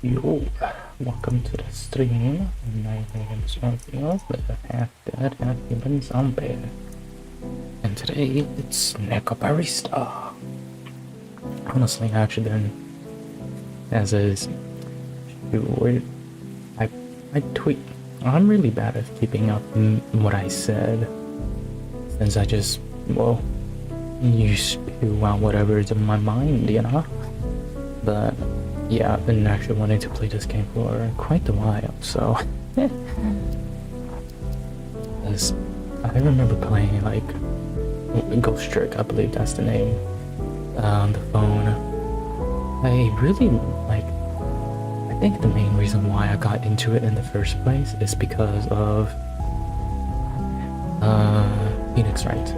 Yo, welcome to the stream. My name is Orphrio, the half-dead, half-human zombie. And today, it's Necrobarista. Honestly, I actually been, as is, I tweet. I'm really bad at keeping up what I said, since I just, well, you spew out whatever's in my mind, you know? But yeah, I've been actually wanting to play this game for quite a while, so as I remember playing like Ghost Trick, I believe that's the name, on the phone. I really like, I think the main reason why I got into it in the first place is because of Phoenix Wright,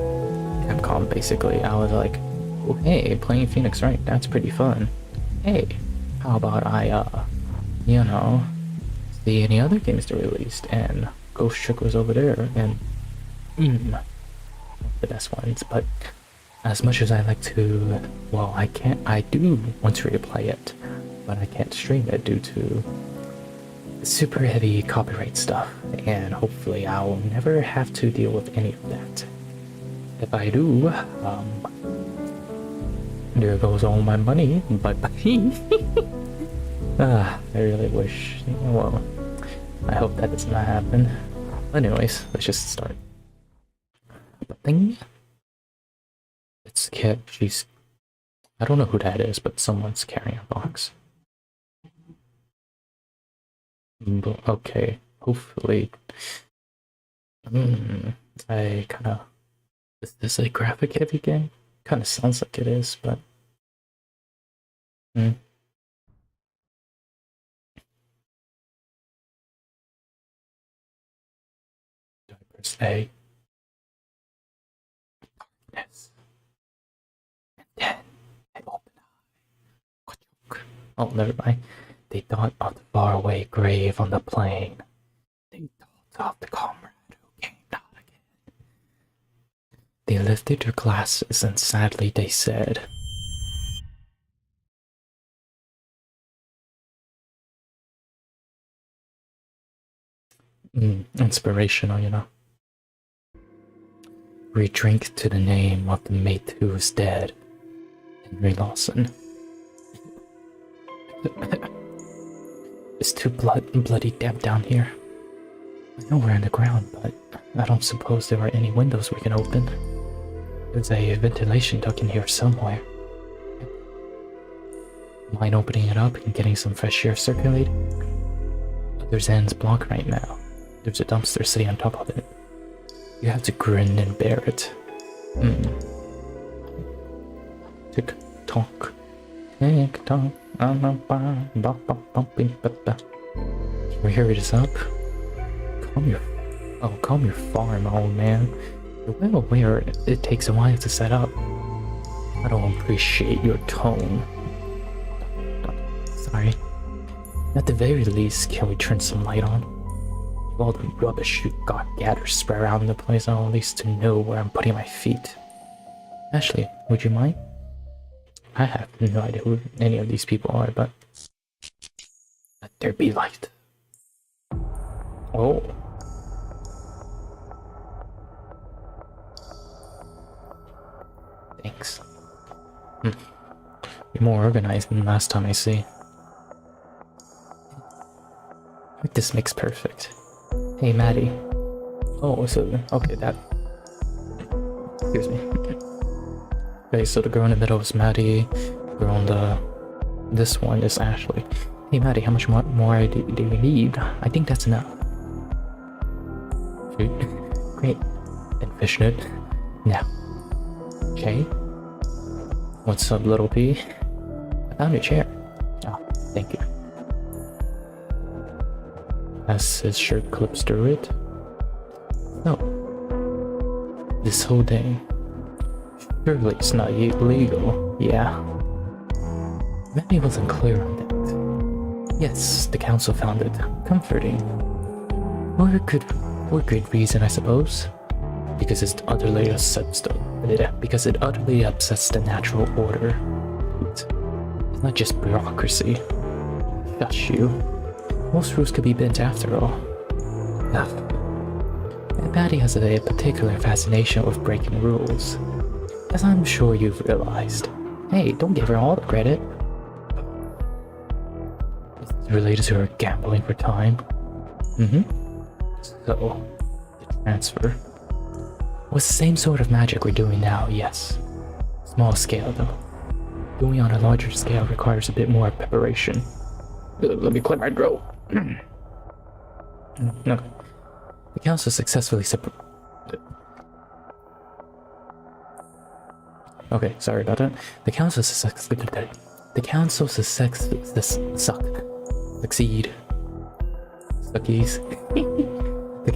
Capcom. Basically, I was like, oh, hey, playing Phoenix Wright, that's pretty fun. Hey, how about I, you know, see any other games they released? And Ghost Trick was over there, and the best ones. But as much as I like to, well, I do want to replay it, but I can't stream it due to super heavy copyright stuff, and hopefully I'll never have to deal with any of that. If I do, there goes all my money, but I really wish, well, I hope that does not happen. Anyways, let's just start. The thing, it's Kit, I don't know who that is, but someone's carrying a box. But, okay, hopefully, I kinda, is this a graphic heavy game? Kinda sounds like it is, but press A. Yes. And then I open eye. Oh, never mind. They thought of the faraway grave on the plain. They thought of the comrade who came not again. They lifted their glasses and sadly they said, inspirational, you know. We drink to the name of the mate who is dead, Henry Lawson. It's too bloody damp down here. I know we're underground, but I don't suppose there are any windows we can open. There's a ventilation duct in here somewhere. Mind opening it up and getting some fresh air circulating? Other end's blocked right now. There's a dumpster sitting on top of it. You have to grin and bear it. Tick tock. Tick tock. We hurry this up. Calm your farm, old man. You're well aware it takes a while to set up. I don't appreciate your tone. Sorry. At the very least, can we turn some light on? With all the rubbish you got gathered spread around the place, I'll at least to know where I'm putting my feet. Ashley, would you mind? I have no idea who any of these people are, but let there be light. Oh. Thanks. You're more organized than last time I see. This makes perfect. Hey, Maddie. Oh, so, okay, that... Excuse me. Okay, so the girl in the middle is Maddie. The girl on the... This one is Ashley. Hey, Maddie, how much more do we need? I think that's enough. Shoot. Great. And fishnet. Now. Okay. What's up, little P? I found your chair. Oh, thank you. As his shirt clips through it. No. This whole day. Surely it's not illegal. Yeah. Maybe wasn't clear on that. Yes, the council found it comforting. For good reason, I suppose. Because it utterly upsets the natural order. It's not just bureaucracy. Shush you. Most rules could be bent after all. Ugh. And Patty has a particular fascination with breaking rules, as I'm sure you've realized. Hey, don't give her all the credit. Is this related to her gambling for time? So, the transfer was the same sort of magic we're doing now, yes. Small scale, though. Doing on a larger scale requires a bit more preparation. Let me clear my throat. No. The council successfully Okay, sorry about that. The council succeed. Suckies. The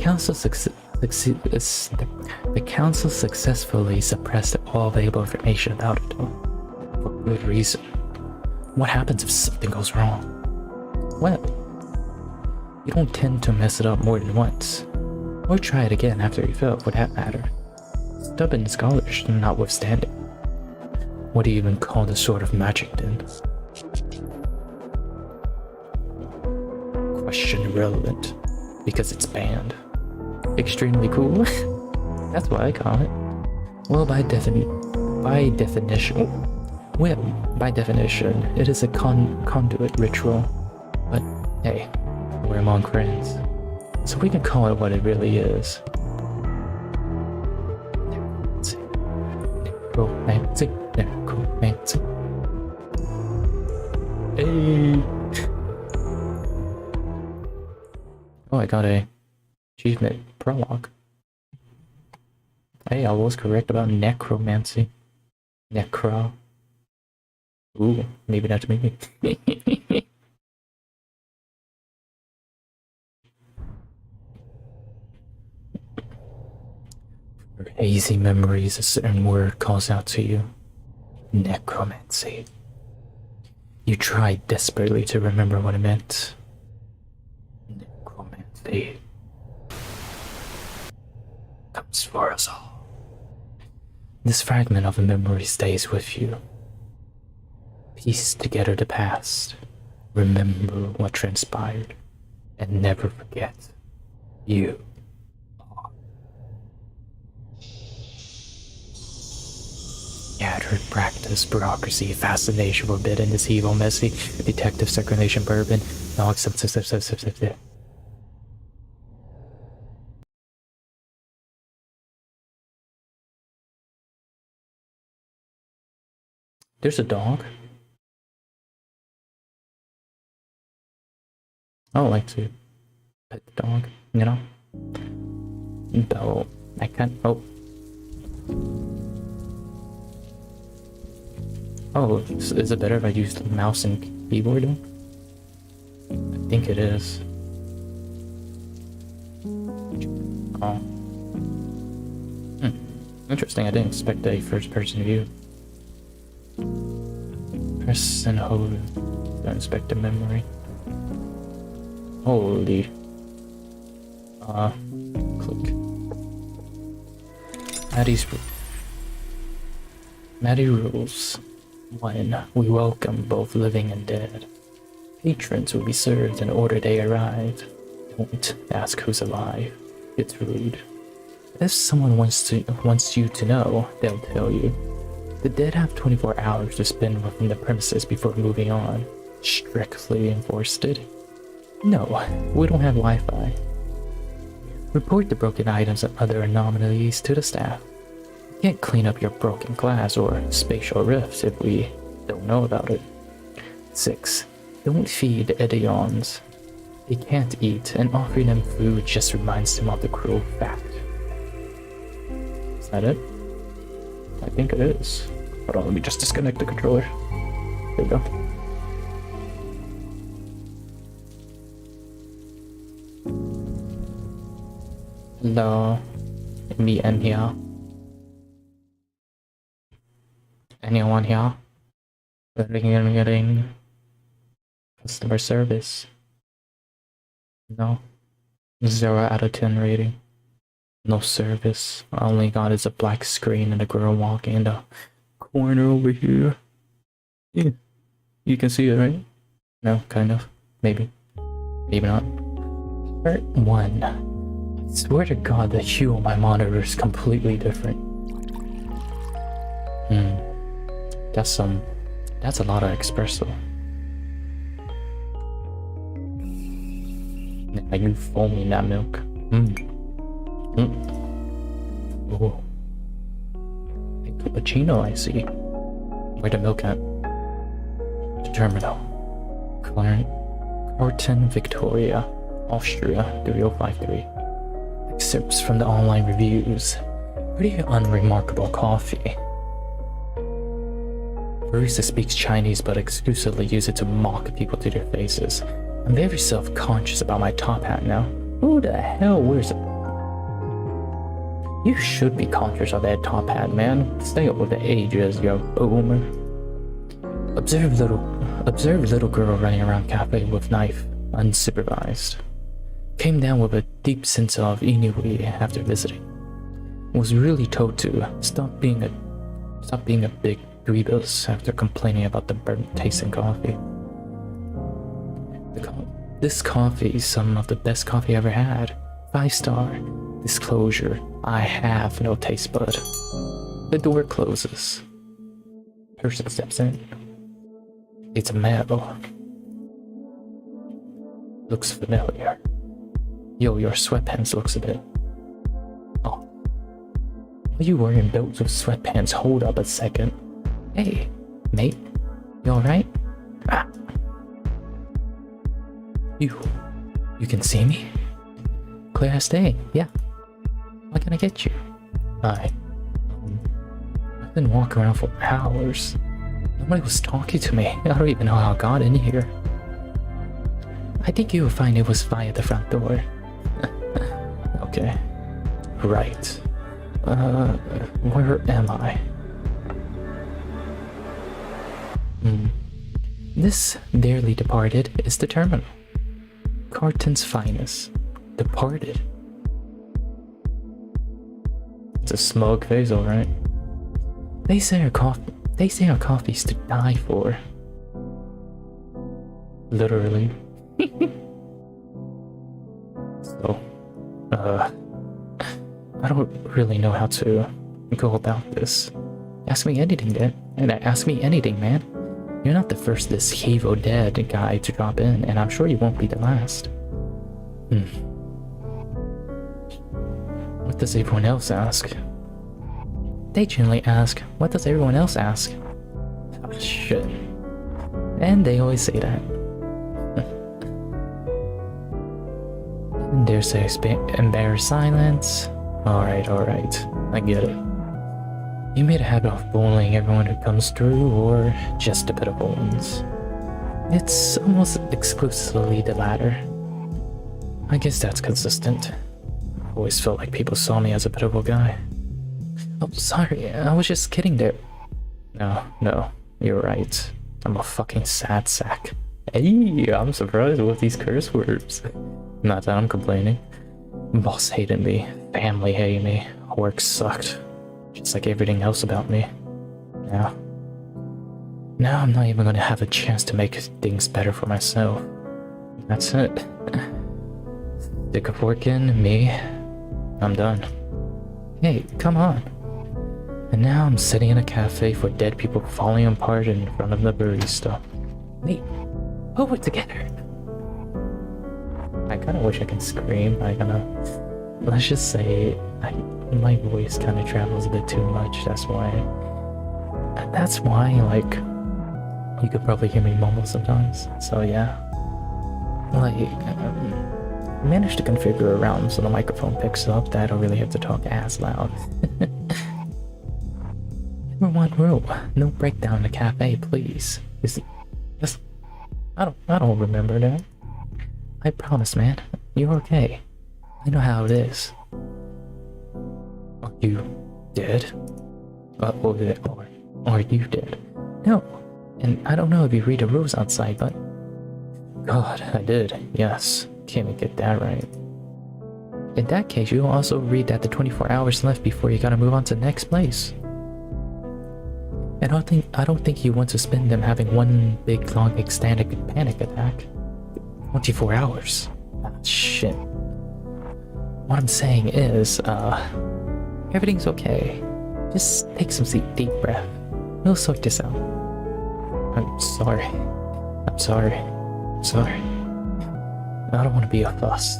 council successfully suppressed all available information about it, for good reason. What happens if something goes wrong? Well, you don't tend to mess it up more than once, or try it again after you fail, for that matter. Stubborn scholars notwithstanding. What do you even call this sort of magic then? Question irrelevant, because it's banned. Extremely cool. That's what I call it. Well, by definition, it is a conduit ritual. But hey, we're among friends, so we can call it what it really is. Necromancy. Hey. Oh, I got a achievement prologue. Hey, I was correct about necromancy. Necro. Ooh, maybe that's me. For hazy memories, a certain word calls out to you. Necromancy. You tried desperately to remember what it meant. Necromancy comes for us all. This fragment of a memory stays with you. Piece together the past, remember what transpired, and never forget you are. Scattered practice, bureaucracy, fascination forbidden, this evil, messy, detective circulation bourbon, no acceptance. There's a dog. I don't like to pet the dog, you know? Though, I can't. Oh. Oh, is it better if I use the mouse and keyboard? I think it is. Oh. Interesting, I didn't expect a first-person view. Press and hold. Don't expect a memory. Holy. Click. Maddie rules. 1. We welcome both living and dead. Patrons will be served in order they arrive. Don't ask who's alive. It's rude. If someone wants you to know, they'll tell you. The dead have 24 hours to spend within the premises before moving on. Strictly enforced it. No, we don't have Wi-Fi. Report the broken items and other anomalies to the staff. We can't clean up your broken glass or spatial rifts if we don't know about it. 6. Don't feed the Edions. They can't eat, and offering them food just reminds them of the cruel fact. Is that it? I think it is. Hold on, let me just disconnect the controller. There we go. Hello, me and here. Anyone here? Getting customer service. No. 0 out of 10 rating. No service. All I got is a black screen and a girl walking in the corner over here. Yeah. You can see it, right? No, kind of. Maybe. Maybe not. Part 1. I swear to God, the hue on my monitor is completely different. That's a lot of espresso. Are you foaming that milk? Oh. A cappuccino, I see. Where the milk at? The terminal. Carton, Victoria, Austria, 3053. Excerpts from the online reviews. Pretty unremarkable coffee. Barista speaks Chinese but exclusively use it to mock people to their faces. I'm very self-conscious about my top hat now. Who the hell wears it? You should be conscious of that top hat, man. Stay up with the ages, you boomer. Observe little girl running around cafe with knife, unsupervised. Came down with a deep sense of ennui after visiting. Was really told to stop being a big dweebus after complaining about the burnt taste in coffee. This coffee is some of the best coffee I ever had. 5-star. Disclosure, I have no taste bud. The door closes. Person steps in. It's a male. Looks familiar. Yo, your sweatpants looks a bit... Oh. Are you wearing belts with sweatpants? Hold up a second. Hey, mate. You alright? Ah. You can see me? Clear as day, yeah. What can I get you? I've been walking around for hours. Nobody was talking to me. I don't even know how I got in here. I think you will find it was via the front door. Okay. Right. Where am I? This dearly departed is the terminal. Carton's finest. Departed. It's a smug face, alright. They say our coffee's to die for. Literally. So, I don't really know how to go about this. Ask me anything, Dan. And ask me anything, man. You're not the first this Hevo Dead guy to drop in, and I'm sure you won't be the last. What does everyone else ask? They generally ask, what does everyone else ask? Oh, shit. And they always say that. And there's a embarrassed silence. Alright, I get it. You made a habit of bullying everyone who comes through, or just the pitiful ones? It's almost exclusively the latter. I guess that's consistent. I always felt like people saw me as a pitiful guy. Oh, sorry, I was just kidding there. No, you're right. I'm a fucking sad sack. Hey, I'm surprised with these curse words. Not that I'm complaining. Boss hated me, family hated me, work sucked. Just like everything else about me. Now I'm not even gonna have a chance to make things better for myself. That's it. Stick a fork in me. I'm done. Hey, come on. And now I'm sitting in a cafe for dead people falling apart in front of the barista. Wait, pull it together. I kinda wish I could scream. Let's just say, my voice kinda travels a bit too much, that's why, like, you could probably hear me mumble sometimes, so yeah. Like, I managed to configure around so the microphone picks up that I don't really have to talk as loud. Number 1 rule, no breakdown in the cafe, please. I don't remember that. I promise, man, you're okay. I know how it is. Are you dead? Or are you dead? No, and I don't know if you read the rules outside, but... God, I did, yes. Can't even get that right. In that case, you'll also read that the 24 hours left before you gotta move on to the next place. And I don't think you want to spend them having one big long extended panic attack. 24 hours. Ah, shit. What I'm saying is, everything's okay. Just take some deep breath. We'll sort this out. I'm sorry. I'm sorry. I'm sorry. I don't want to be a fuss.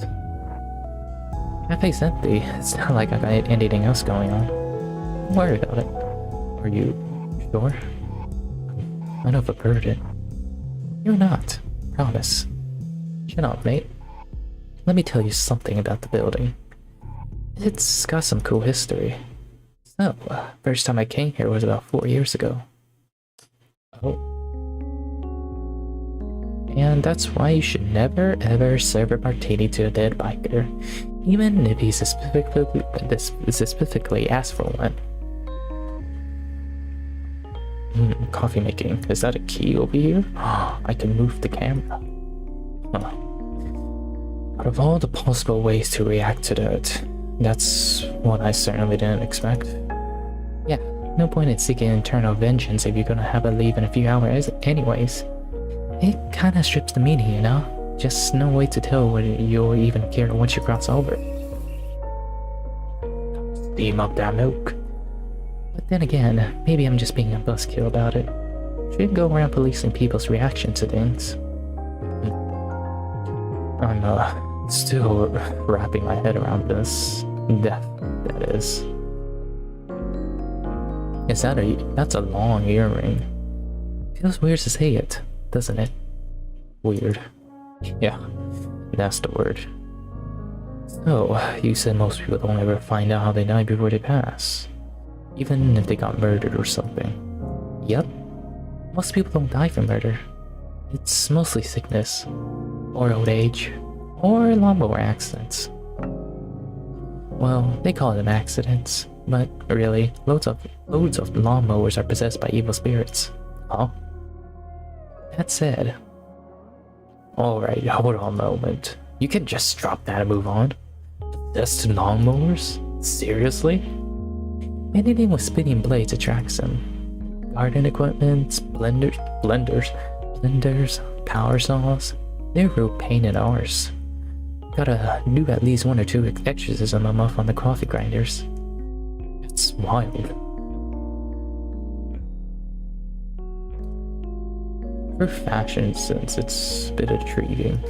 Cafe's empty. It's not like I got anything else going on. Don't worry about it. Are you sure? I know if I've heard it. You're not. Promise. Shut up, mate. Let me tell you something about the building. It's got some cool history. So, first time I came here was about 4 years ago. Oh. And that's why you should never ever serve a martini to a dead biker, even if he specifically asked for one. Coffee making. Is that a key over here? I can move the camera. Huh. Out of all the possible ways to react to that, that's one I certainly didn't expect. Yeah, no point in seeking internal vengeance if you're gonna have a leave in a few hours anyways. It kinda strips the meaning, you know? Just no way to tell whether you'll even care once you cross over. Steam up that milk. But then again, maybe I'm just being a buzzkill about it. Shouldn't go around policing people's reaction to things. I'm still wrapping my head around this. Death, that is. That's a long earring. Feels weird to say it, doesn't it? Weird. Yeah, that's the word. So, you said most people don't ever find out how they died before they pass. Even if they got murdered or something. Yep. Most people don't die from murder. It's mostly sickness, or old age, or lawnmower accidents. Well, they call them accidents, but really, loads of lawnmowers are possessed by evil spirits. Huh? That said... Alright, hold on a moment. You can just drop that and move on. Possessed lawnmowers? Seriously? Anything with spinning blades attracts them. Garden equipment, blenders, power saws. They're real pain in ours. Gotta do at least 1 or 2 exorcisms a month on the coffee grinders. It's wild. For fashion sense, it's a bit intriguing.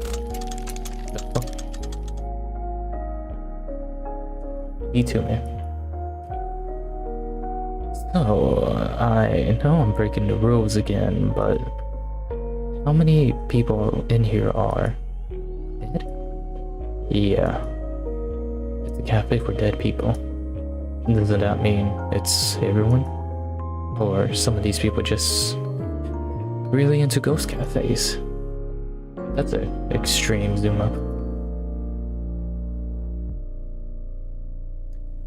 Me too, man. So, I know I'm breaking the rules again, but how many people in here are dead? Yeah. It's a cafe for dead people. Doesn't that mean it's everyone? Or some of these people just really into ghost cafes? That's an extreme zoom up.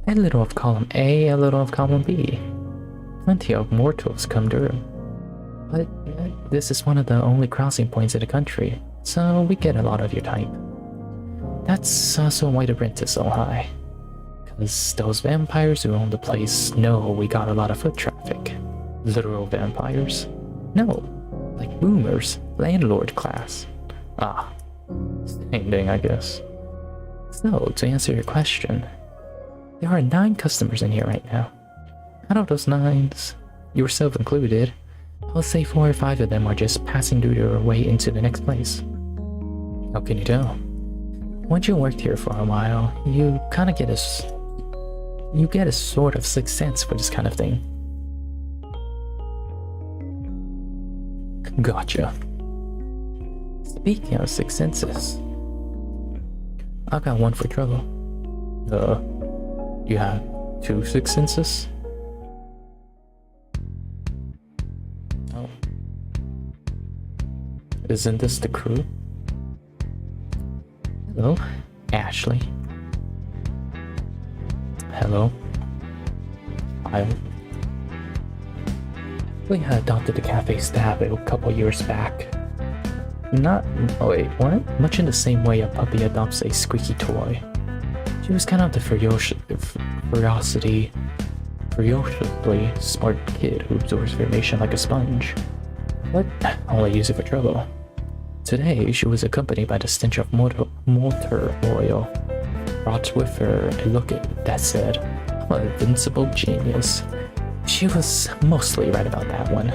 A little of column A, a little of column B. Plenty of mortals come through. But this is one of the only crossing points in the country, so we get a lot of your type. That's also why the rent is so high. Cause those vampires who own the place know we got a lot of foot traffic. Literal vampires? No, like boomers, landlord class. Ah, same thing I guess. So, to answer your question, there are 9 customers in here right now. Out of those 9s, yourself included, I'll say 4 or 5 of them are just passing through their way into the next place. How can you tell? Once you worked here for a while, you kinda get a sort of sixth sense for this kind of thing. Gotcha. Speaking of sixth senses, I got one for trouble. You have 2 sixth senses? Oh. Isn't this the crew? Hello, Ashley. Hello. I adopted the cafe staff a couple years back. Oh wait, what? Much in the same way a puppy adopts a squeaky toy. She was kind of the ferociously smart kid who absorbs information like a sponge, but only use it for trouble. Today, she was accompanied by the stench of motor oil, brought with her a look that said, "I'm an invincible genius." She was mostly right about that one.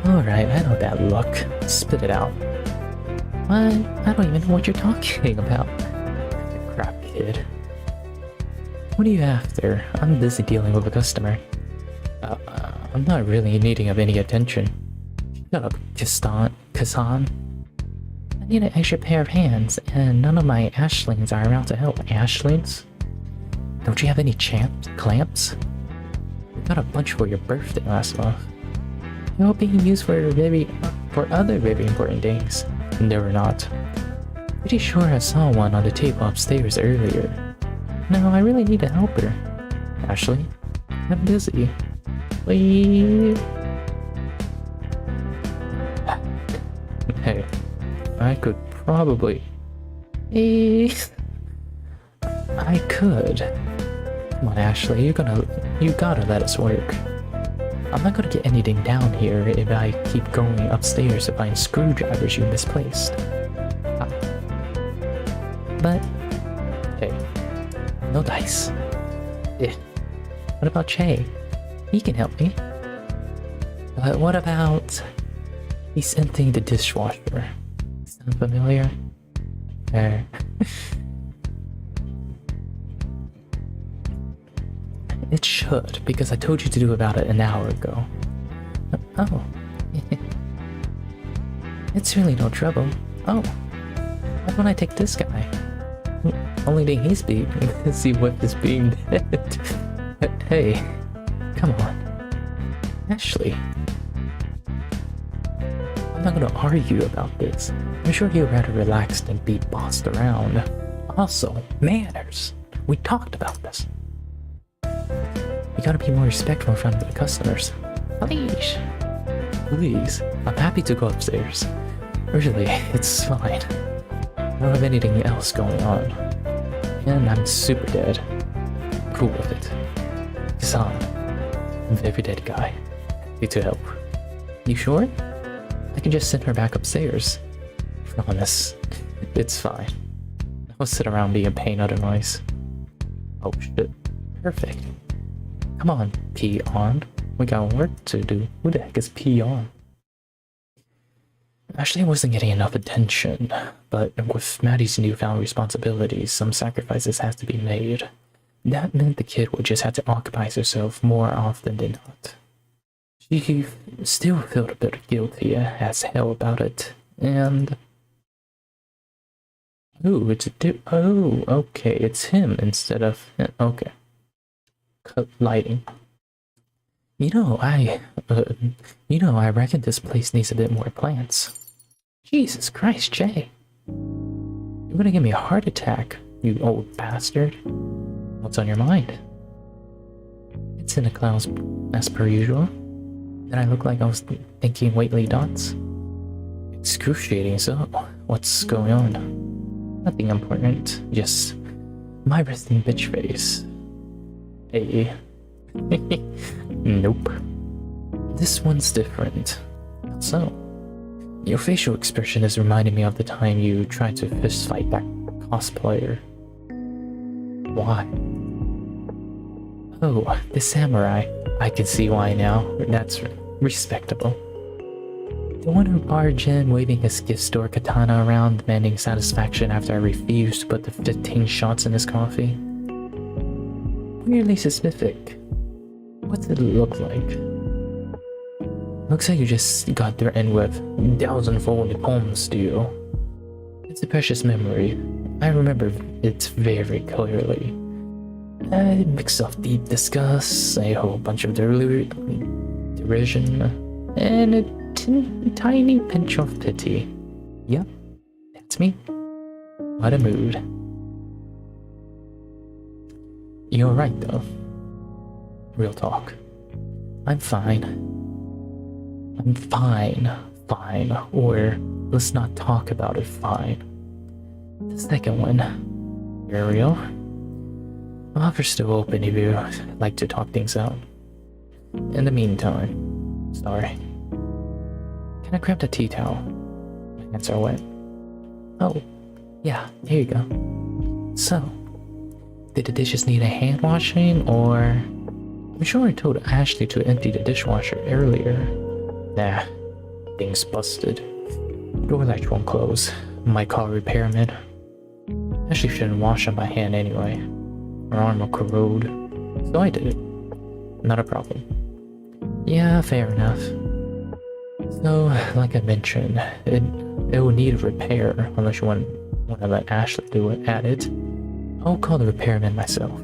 Alright, I know that look. Spit it out. What? I don't even know what you're talking about. Crap, kid. What are you after? I'm busy dealing with a customer. I'm not really needing of any attention. Shut up, Kassan. I need an extra pair of hands, and none of my ashlings are around to help. Ashlings? Don't you have any clamps? We got a bunch for your birthday last month. They're all being used for other very important things. They were not. Pretty sure I saw one on the table upstairs earlier. No, I really need a helper. Ashley, I'm busy. Please. Hey, I could probably... I could. Come on, Ashley, you gotta let us work. I'm not gonna get anything down here if I keep going upstairs to find screwdrivers you misplaced. But, hey, no dice. What about Che? He can help me. But what about... He's emptying the dishwasher. Sound familiar? There. It should, because I told you to do about it an hour ago. Oh. It's really no trouble. Oh. Why don't I take this guy? Only thing he's being busy with is being dead. Hey, come on. Ashley. I'm not gonna argue about this. I'm sure you'd rather relax than be bossed around. Also, manners. We talked about this. You gotta be more respectful in front of the customers. Please. Please. I'm happy to go upstairs. Really, it's fine. I don't have anything else going on. And I'm super dead. Cool with it. Kassan, I'm a very dead guy. Need to help. You sure? I can just send her back upstairs. Promise. It's fine. I'll sit around being a pain otherwise. Oh shit. Perfect. Come on, P-on. We got work to do. Who the heck is P-on? Ashley wasn't getting enough attention, but with Maddie's newfound responsibilities, some sacrifices had to be made. That meant the kid would just have to occupy herself more often than not. She still felt a bit guilty as hell about it, and... Ooh, it's a oh, okay, it's him instead of... Okay. Cut lighting. I reckon this place needs a bit more plants. Jesus Christ, Jay. You're gonna give me a heart attack, you old bastard. What's on your mind? It's in the clouds as per usual. Did I look like I was thinking Whately dots? Excruciating, so what's going on? Nothing important, just my resting bitch face. Hey. Nope. This one's different. So, your facial expression is reminding me of the time you tried to fistfight that cosplayer. Why? Oh, the samurai. I can see why now. That's respectable. The one who barged in, waving his gift store katana around, demanding satisfaction after I refused to put the 15 shots in his coffee. Weirdly specific. What did it look like? Looks like you just got threatened with 1,000-fold palm steel. It's a precious memory. I remember it very clearly. A mix of deep disgust, a whole bunch of derision, and a tiny pinch of pity. Yep, that's me. What a mood. You're right though. Real talk. I'm fine. I'm fine. Fine. Or let's not talk about it, fine. The second one. You're real? Offer's still open if you'd like to talk things out. In the meantime, sorry. Can I grab the tea towel? Hands are wet. Oh, yeah, here you go. So, did the dishes need a hand washing, or... I'm sure I told Ashley to empty the dishwasher earlier. Nah, thing's busted. Door latch won't close. Might call a repairman. Ashley shouldn't wash them by hand anyway. Her arm will corrode. So I did it. Not a problem. Yeah, fair enough. So, like I mentioned, it will need a repair unless you want to let Ashley do it at it. I'll call the repairman myself.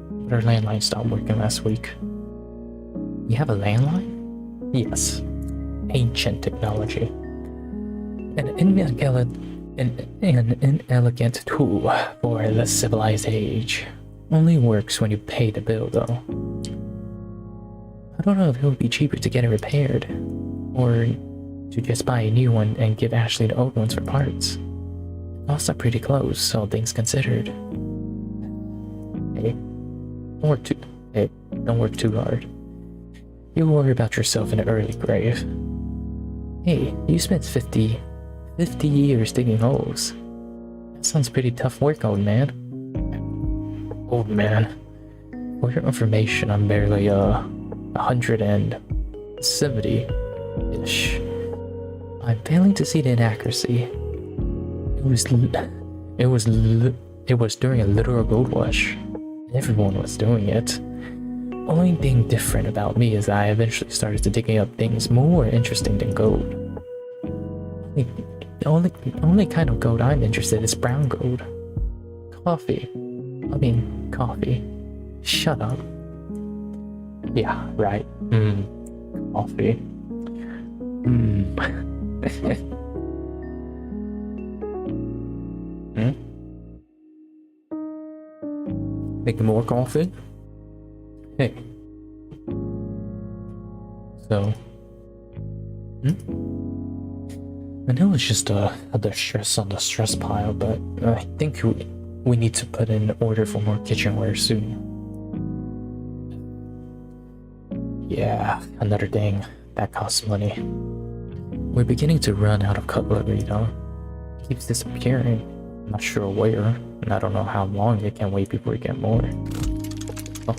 But our landline stopped working last week. You have a landline? Yes. Ancient technology. An inelegant tool for the civilized age. Only works when you pay the bill, though. I don't know if it would be cheaper to get it repaired, or to just buy a new one and give Ashley the old ones for parts. Costs are pretty close, all things considered. Hey, don't work too hard. You worry about yourself in an early grave. Hey, you spent 50 years digging holes. That sounds pretty tough work, old man. Old man. For your information, I'm barely 170-ish. I'm failing to see the inaccuracy. It was during a literal gold rush. Everyone was doing it. Only thing different about me is I eventually started to digging up things more interesting than gold. The only kind of gold I'm interested in is brown gold. Coffee. Shut up. Yeah, right. Coffee. Making more coffee? Hey. So. I know it's just other stress on the stress pile, but I think we need to put in an order for more kitchenware soon. Yeah, another thing. That costs money. We're beginning to run out of cutlery, though. It keeps disappearing. I'm not sure where, and I don't know how long it can wait before we get more. Oh.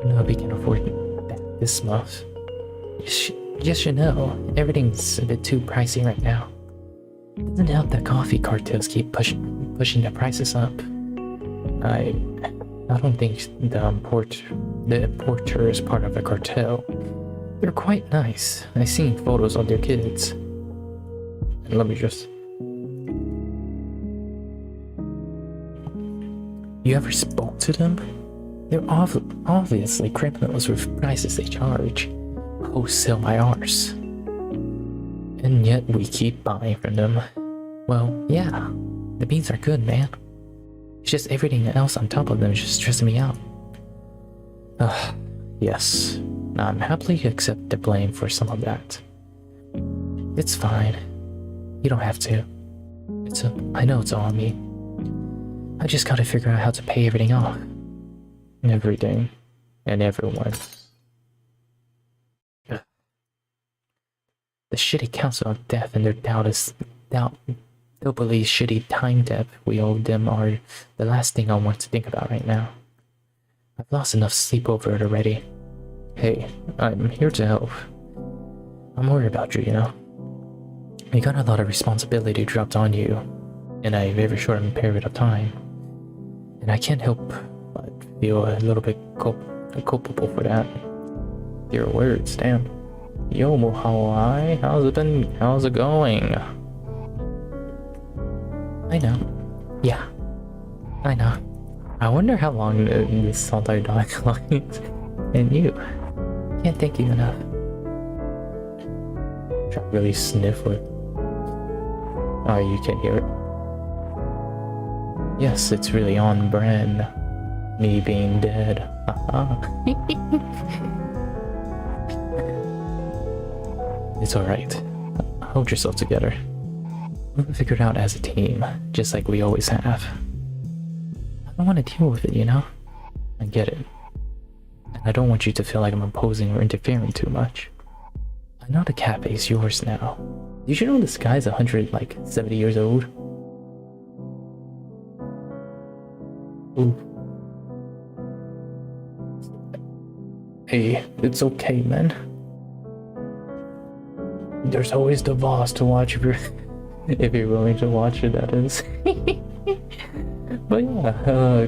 No, we can afford that this month. Yes, you know, everything's a bit too pricey right now. Doesn't help that coffee cartels keep pushing the prices up. I don't think the importer is part of the cartel. They're quite nice. I've seen photos of their kids. And let me just... You ever spoke to them? They're obviously criminals with prices they charge. Wholesale my arse. And yet we keep buying from them. Well, yeah. The beans are good, man. It's just everything else on top of them is just stressing me out. Yes. I'm happily accept the blame for some of that. It's fine. You don't have to. I know it's all on me. I just gotta figure out how to pay everything off. Everything. And everyone. Ugh. The shitty council of death and their doubly shitty time debt we owe them are the last thing I want to think about right now. I've lost enough sleep over it already. Hey, I'm here to help. I'm worried about you, you know? You got a lot of responsibility dropped on you in a very short period of time. And I can't help but feel a little bit culpable for that. Your words, damn. Yo, Hawaii, how's it going? I know. Yeah, I know. I wonder how long this Salty Dog lasts. And you. Can't thank you enough. Try to really sniff it. Oh, you can hear it. Yes, it's really on brand. Me being dead. It's alright. Hold yourself together. We'll figure it out as a team, just like we always have. I don't want to deal with it, you know? I get it. I don't want you to feel like I'm imposing or interfering too much. I know the cafe's yours now. Did you know this guy's 170 years old? Ooh. Hey, it's okay, man. There's always the boss to watch if you're if you're willing to watch it, that is. But yeah,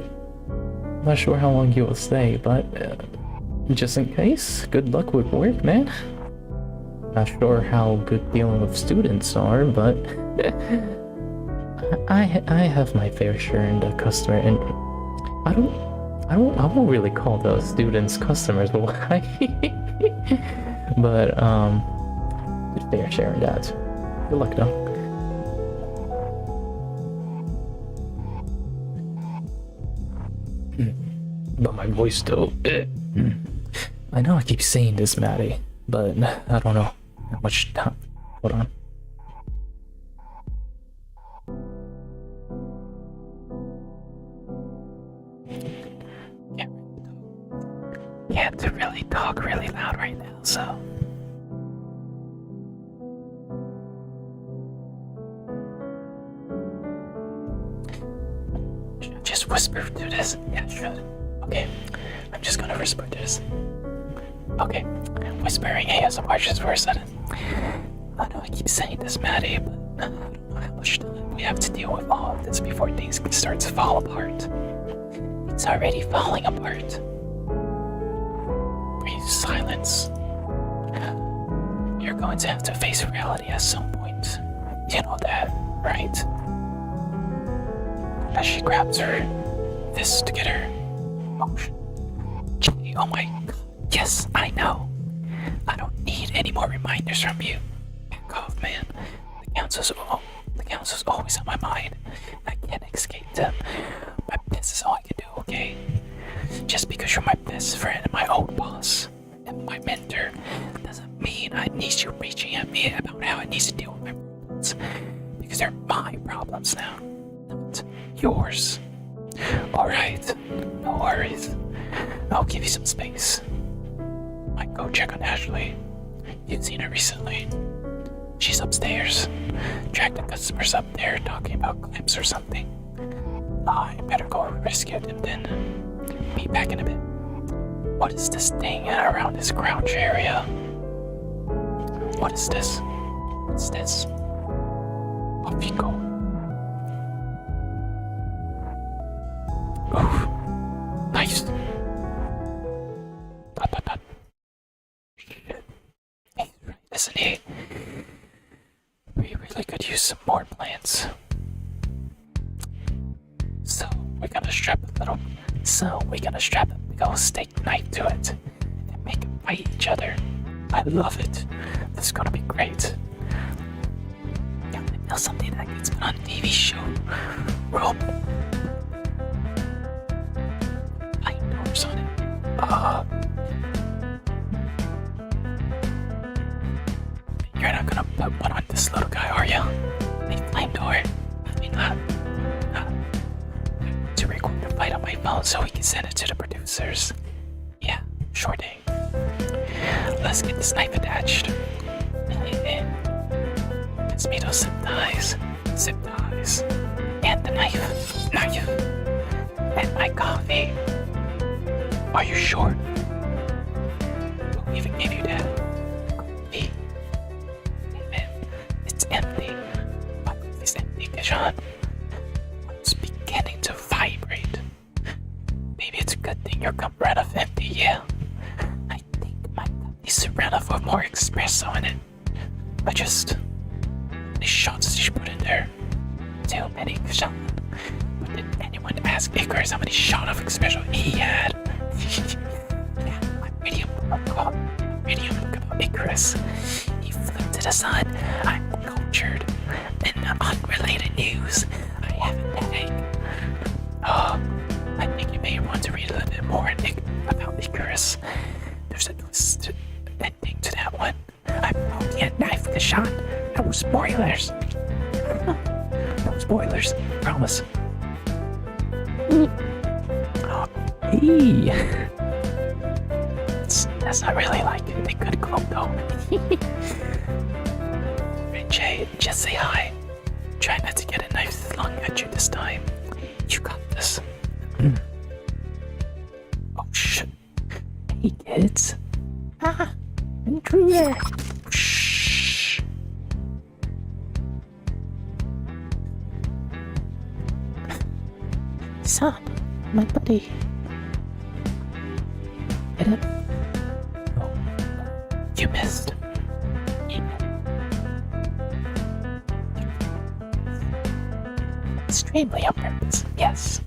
not sure how long you will stay, but just in case, good luck with work, man. Not sure how good dealing with students are, but I have my fair share in the customer, and I won't really call the students customers, but why? But good fair share in that. Good luck though. But my voice still. I know I keep saying this, Maddie, but I don't know how much time. Hold on. Can't really talk really loud right now, so. Should I just whisper to this? Yeah, I should. Okay, I'm just gonna whisper to this. Okay, whispering ASMR just for a second. I know I keep saying this, Maddie, but I don't know how much time we have to deal with all of this before things can start to fall apart. It's already falling apart. Breathe silence. You're going to have to face reality at some point. You know that, right? As she grabs her fist together. Oh my god. Yes, I know. I don't need any more reminders from you. Back off, man. The council's always on my mind. I can't escape them. My best is all I can do, okay? Just because you're my best friend and my old boss and my mentor doesn't mean I need you reaching at me about how I need to deal with my problems. Because they're my problems now, not yours. Alright, no worries. I'll give you some space. Might go check on Ashley. You've seen her recently. She's upstairs. Track the customers up there talking about clamps or something. I better go rescue them then. Be back in a bit. What is this thing around this crouch area? What is this? What's this? Off you go. Oof. Nice. Shit. He's right, isn't he? We really could use some more plants. So we're gonna strap a big old steak knife to it and make them fight each other. I love it. This is gonna be great. Yeah, I know something that gets put on TV show. Rope. Light doors on it. You're not gonna put one on this little guy, are you? A flame door. I mean, to record the fight on my phone so we can send it to the producers. Yeah, sure thing. Let's get this knife attached. Let's meet those zip ties. And the knife. And my coffee. Are you sure? Who even gave you that? Coffee. Amen. It's empty. My coffee's empty, Kishan. It's beginning to vibrate. Maybe it's a good thing your cup ran off empty, yeah? I think my cup needs to run off with more espresso in it. These shots that you put in there. Too many, Kishan. But did anyone ask Icarus how many shots of espresso he had? Yeah, my radio book about Icarus. He flipped to the sun. I'm cultured. In unrelated news, I have a headache. I think you may want to read a little bit more about Icarus. There's a twist ending to that one. I'm holding a knife with a shot. No spoilers. No spoilers. Promise. Hey. That's not really like a good club though. Hey Jay, just say hi. Try not to get a knife slung at you this time. You got this. Oh shit. Hey kids. Ah, intruder. Shh. Stop, my buddy. Get him. Oh, you missed. Extremely on purpose, yes.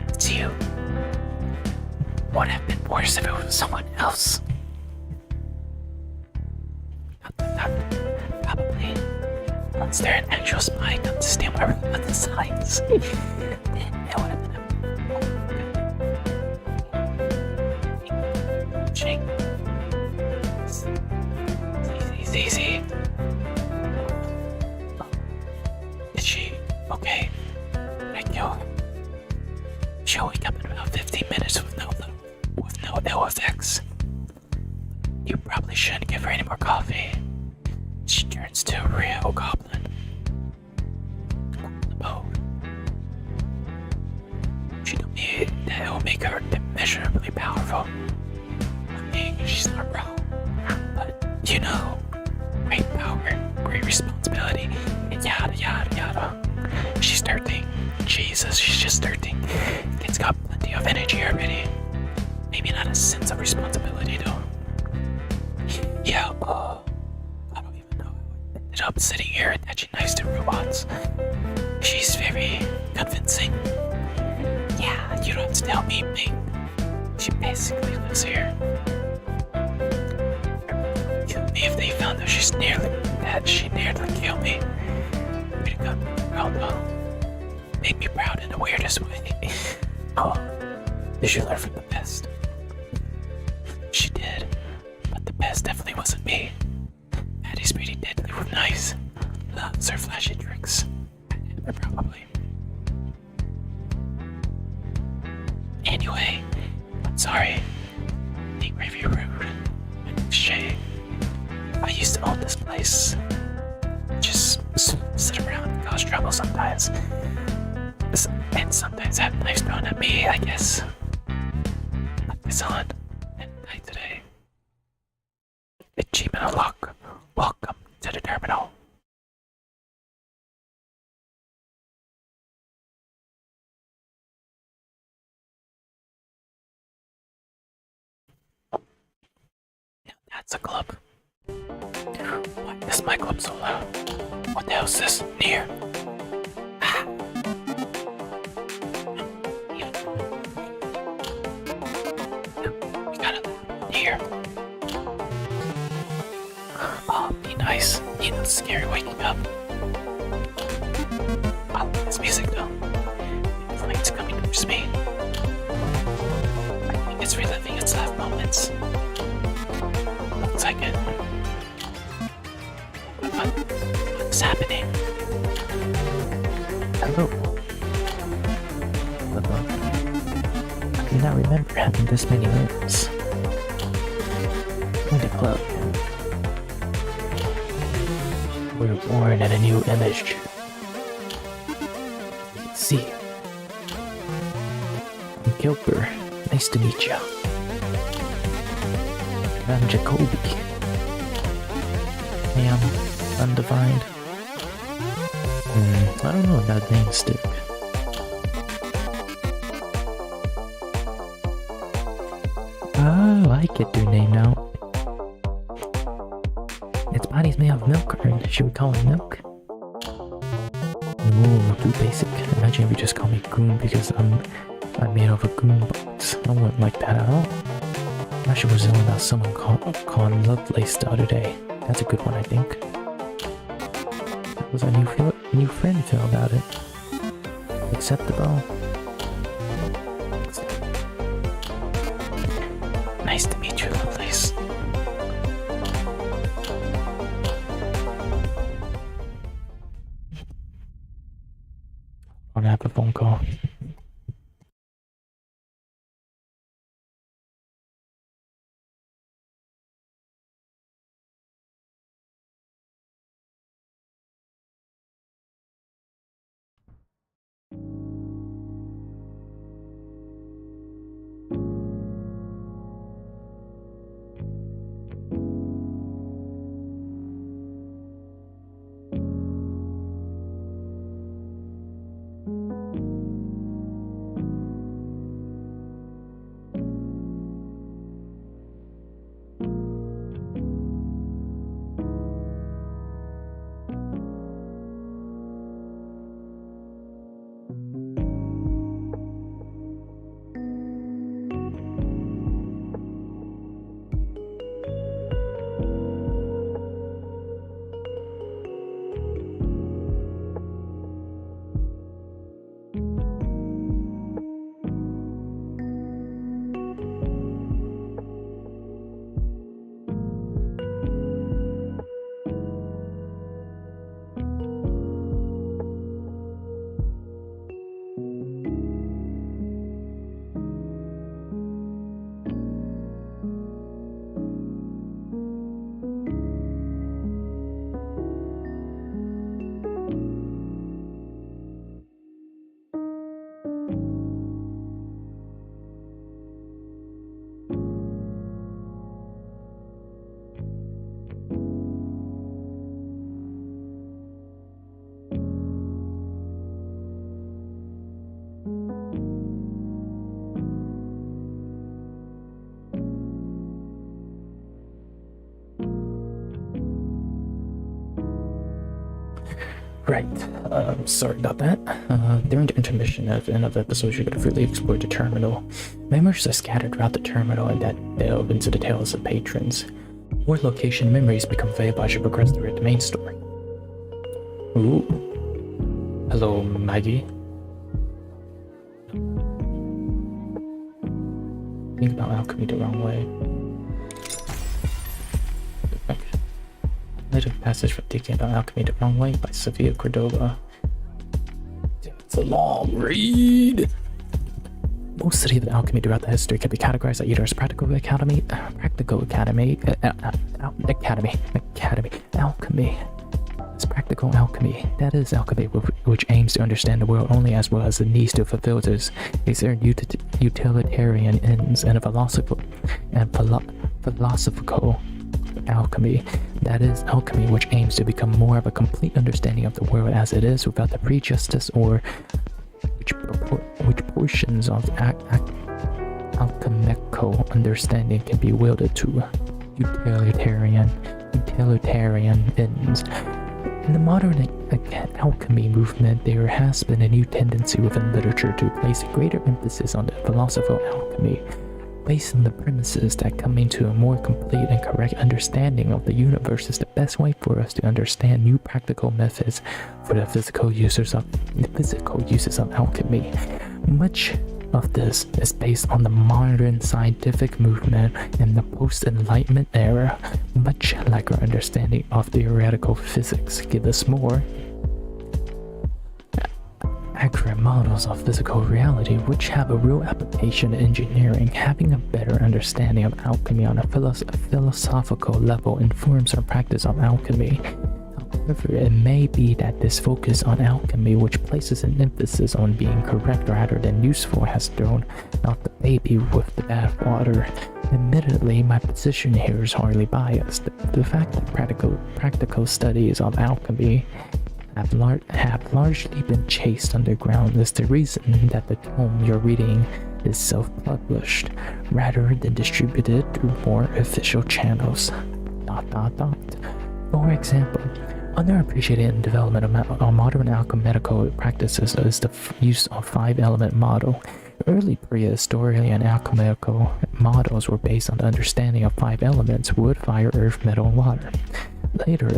It's you. Would have been worse if it was someone else. Probably. Unless they're an actual spy come to steal my room with the signs. Then it would have been a... Ching. Easy. Is she okay? Did I kill her? She'll wake up in about 15 minutes with no ill effects. You probably shouldn't give her any more coffee. She turns to a real goblin. Oh. She told me that it will make her immeasurably powerful. I mean, she's not wrong. But, you know, great power, great responsibility, and yada yada yada. She's 13. Jesus, she's just 13. Kid's got plenty of energy already. Maybe not a sense of responsibility though. Yeah, I don't even know how I ended up sitting here attaching knives to robots. She's very convincing. Yeah, you don't have to tell me, mate. She basically lives here. Kill me if they found out she nearly killed me. Pretty good. Well, made me proud in the weirdest way. Oh, did you learn from the best? She did, but the best definitely wasn't me. Maddie's pretty deadly with knives. Loves her flashy tricks. Probably. Anyway, I'm sorry. Being very rude. Shay. I used to own this place. Just sit around and cause trouble sometimes. And sometimes have knives thrown at me, I guess. Put this on and die today. Achievement unlocked. Welcome to the terminal. Now that's a club. Why is my club so loud? What the hell is this? Near. Here. Oh, be nice. You know, it's scary waking up. I like this music though. The light's coming towards me. I think it's reliving its last moments. Looks like it. What's happening? Hello. I do not remember having this many rooms. In the club. We're born in a new image. See. I'm Gilbert. Nice to meet you. I'm Jacoby. I am undefined. I don't know if that name stick. Oh, I get your name now. Its body's made of milk, or should we call it milk? Ooh, too basic. Imagine if you just call me Goon because I'm made of a goon box. I wouldn't like that at all. I should was telling about someone called Lovelace the other day. That's a good one, I think. That was our new friend feel about it. Acceptable. Nice to meet you, Lovelace. I want to have a phone call. Right, sorry about that. During the intermission at the end of the episode, you could freely explore the terminal. Memories are scattered throughout the terminal and that delve into the tales of patrons. More location memories become available as you progress through the main story. Ooh. Hello, Maggie. Think about alchemy the wrong way. Narrative passage from Thinking About Alchemy the Wrong Way by Sofia Cordova. It's a long read. Most study of alchemy throughout the history can be categorized either as alchemy, as practical alchemy. That is alchemy which aims to understand the world only as well as the needs to fulfill these utilitarian ends, and philosophical alchemy. That is alchemy which aims to become more of a complete understanding of the world as it is without the prejudice or which portions of alchemical understanding can be wielded to utilitarian ends. In the modern alchemy movement, there has been a new tendency within literature to place a greater emphasis on the philosophical alchemy, based on the premises that coming to a more complete and correct understanding of the universe is the best way for us to understand new practical methods for the physical uses of alchemy. Much of this is based on the modern scientific movement in the post-Enlightenment era, much like our understanding of theoretical physics give us more accurate models of physical reality which have a real application in engineering. Having a better understanding of alchemy on a philosophical level informs our practice of alchemy. However, it may be that this focus on alchemy, which places an emphasis on being correct rather than useful, has thrown out the baby with the bathwater. Admittedly, my position here is hardly biased. The fact that practical studies of alchemy have largely been chased underground is the reason that the tome you're reading is self-published, rather than distributed through more official channels. ... For example, underappreciated in development of modern alchemical practices is the use of 5-element model. Early prehistoric alchemical models were based on the understanding of 5 elements: wood, fire, earth, metal, and water. Later,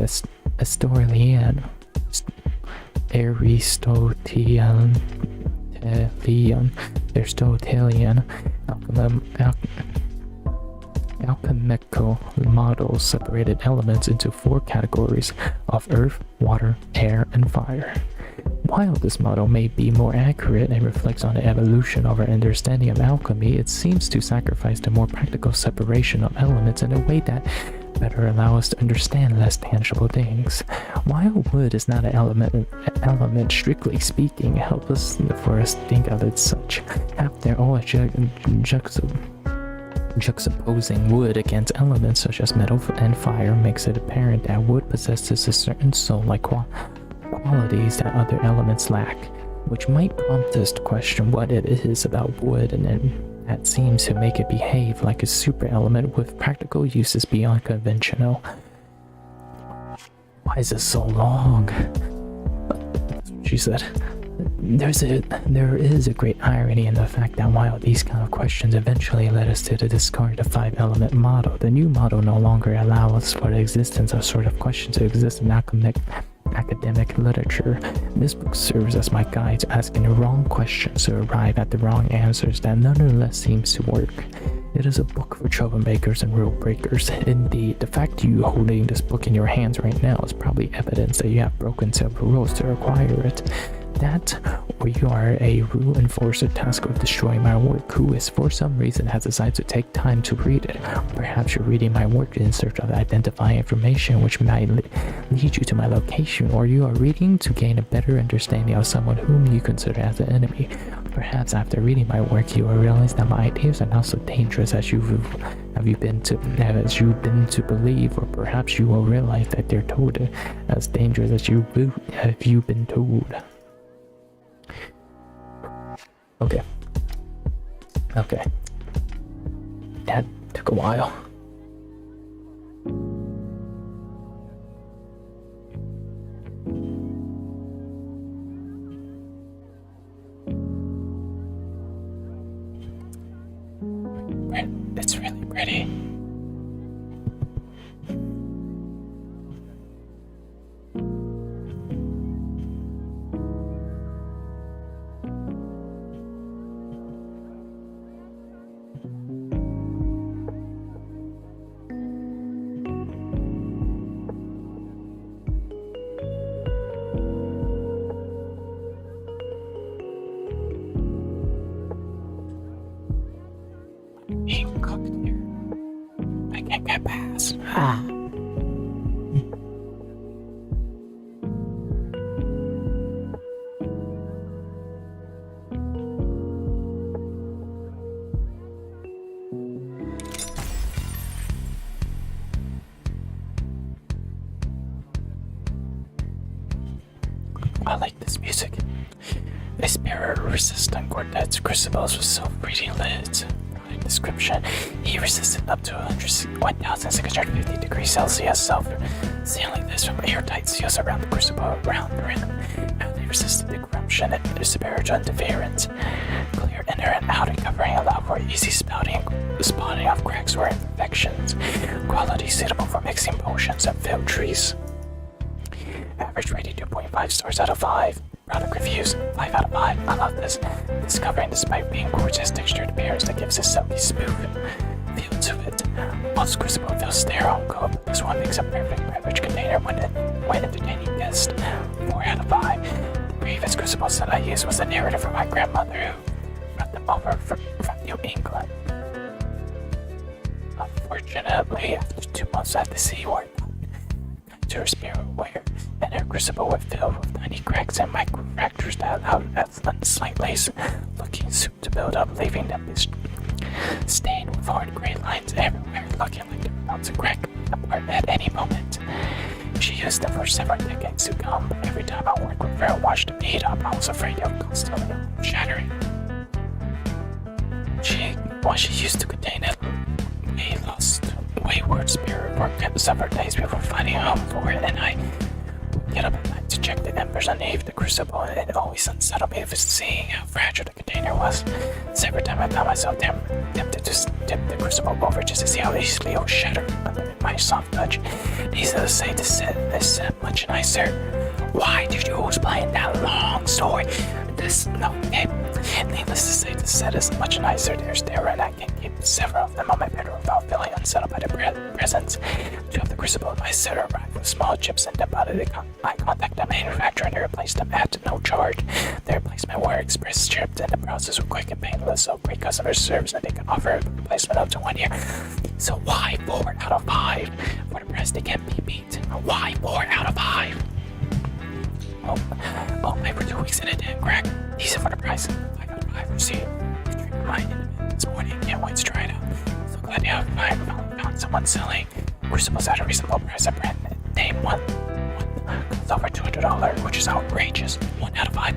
Aristotelian alchemical models separated elements into 4 categories of earth, water, air, and fire. While this model may be more accurate and reflects on the evolution of our understanding of alchemy, it seems to sacrifice the more practical separation of elements in a way that better allow us to understand less tangible things. While wood is not an element strictly speaking, it helps us for us to think of it such. After all, juxtaposing wood against elements such as metal and fire makes it apparent that wood possesses a certain soul-like qualities that other elements lack, which might prompt us to question what it is about wood, and then that seems to make it behave like a super element with practical uses beyond conventional. Why is this so long? She said. There is a great irony in the fact that while these kind of questions eventually led us to the discard of 5-element model, the new model no longer allows for the existence of sort of questions to exist in academic literature. This book serves as my guide to asking the wrong questions to arrive at the wrong answers that nonetheless seems to work. It is a book for troublemakers and rule breakers. Indeed, the fact you holding this book in your hands right now is probably evidence that you have broken several rules to acquire it. That, or you are a rule enforcer tasked with destroying my work, who is for some reason has decided to take time to read it. Perhaps you're reading my work in search of identifying information which might lead you to my location, or you are reading to gain a better understanding of someone whom you consider as an enemy. Perhaps after reading my work, you will realize that my ideas are not so dangerous as you've been to believe, or perhaps you will realize that they're told as dangerous as you've been told. Okay. Okay. That took a while. It's really pretty. Being cooked here. I can't get past. I like this music. A spirit-resistant quartet's crucibles with self-breeding lids. Product description: he resisted up to 1,650 degrees Celsius self-sealing lids from airtight seals around the crucible around the rim. Highly resistant to corruption and spiritual interference. Clear inner and outer covering allow for easy spotting of cracks or imperfections. Quality suitable for mixing potions and filtries. Average rating 2.5 stars out of 5. Product reviews 5 out of 5. I love this. Discovering despite being gorgeous textured appearance that gives a silky smooth feel to it. Most crucible feels sterile. But this one makes a perfect beverage container when entertaining guests. 4 out of 5. The previous crucibles that I used was a narrative from my grandmother who brought them over from New England. Unfortunately, after 2 months at the sea were to her spirit wear, and her crucible was filled with tiny cracks and microfractures that allowed unsightly looking soup to build up, leaving them stained with hard gray lines everywhere, looking like they were about to crack apart at any moment. She used them for several decades to come, but every time I worked with her and watched them heat up, I was afraid of constantly shattering. She used to contain it, we lost wayward spirit for several days before finding a home for it, and I would get up at night to check the embers underneath the crucible, and it always unsettled me with seeing how fragile the container was. So every time I found myself tempted to tip the crucible over just to see how easily it would shatter under my soft touch. Needless to say, this set much nicer. Why did you explain that long story? Needless to say, the set is much nicer. There's there, and I can keep several of them on my bedroom without feeling unsettled by the presence. 2 of the crucible in my set arrived with small chips in them. I contacted the manufacturer and they replaced them at no charge. The replacement were express shipped, and the process was quick and painless, so great customer service, and they can offer a replacement up to 1 year. So why 4 out of 5? For the price they can't be beat. Why 4 out of 5? Oh, my for 2 weeks and it didn't crack. Decent for the price. 5 out of 5. See, mine this morning. Can't wait to try it out. So glad you have found someone selling crucibles at a reasonable price. A brand name one costs over $200, which is outrageous. 1 out of 5.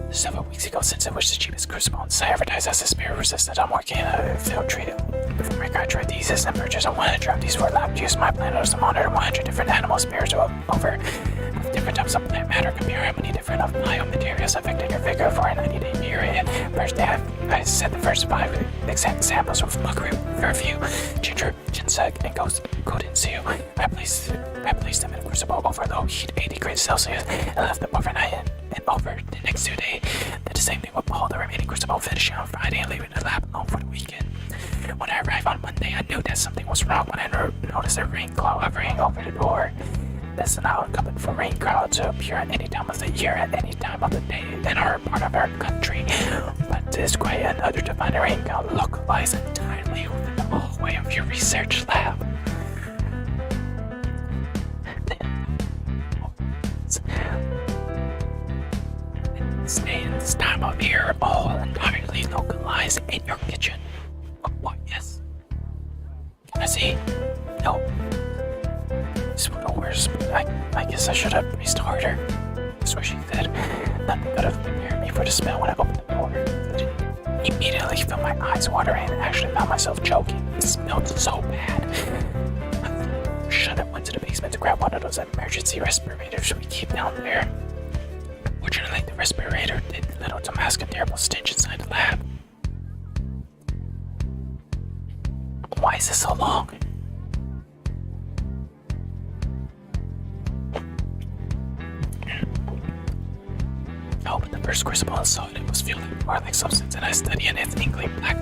Several weeks ago, since it was the cheapest crucible on site, advertised as a spirit resistant, I'm working on a field trio. Before I tried these and purchased 100 of these for lab use. My plan was to monitor 100 different animal spirits over different types of plant matter, compare how many different of biomaterials affected your vigor for a 90-day period. First, I set the first 5 exact samples with muckroot, fairview, ginger, ginseng, and golden seal. I placed them in a crucible over low heat, 80 degrees Celsius, and left them overnight and over the next 2 days. Did the same thing with all the remaining crucible, finishing on Friday and leaving the lab alone for the weekend. When I arrived on Monday, I knew that something was wrong when I noticed a rain cloud hovering over the door. That's not uncommon for rain clouds to appear at any time of the year, at any time of the day in our part of our country. But this is quite another to find a rain cloud localized entirely within the hallway of your research lab. Stay in this time of year, all entirely localized in your kitchen. What? Yes. Can I see? No. This was the worst, but I guess I should have braced harder. That's what she said. Nothing could have prepared me for the smell when I opened the door. felt my eyes watering and actually found myself choking. It smelled so bad. I went to the basement to grab one of those emergency respirators we keep down there. Fortunately, the respirator did little to mask a terrible stench inside the lab. Why is this so long? I opened the first crucible and saw it was filled with warlike substance, and I studied its inkling black.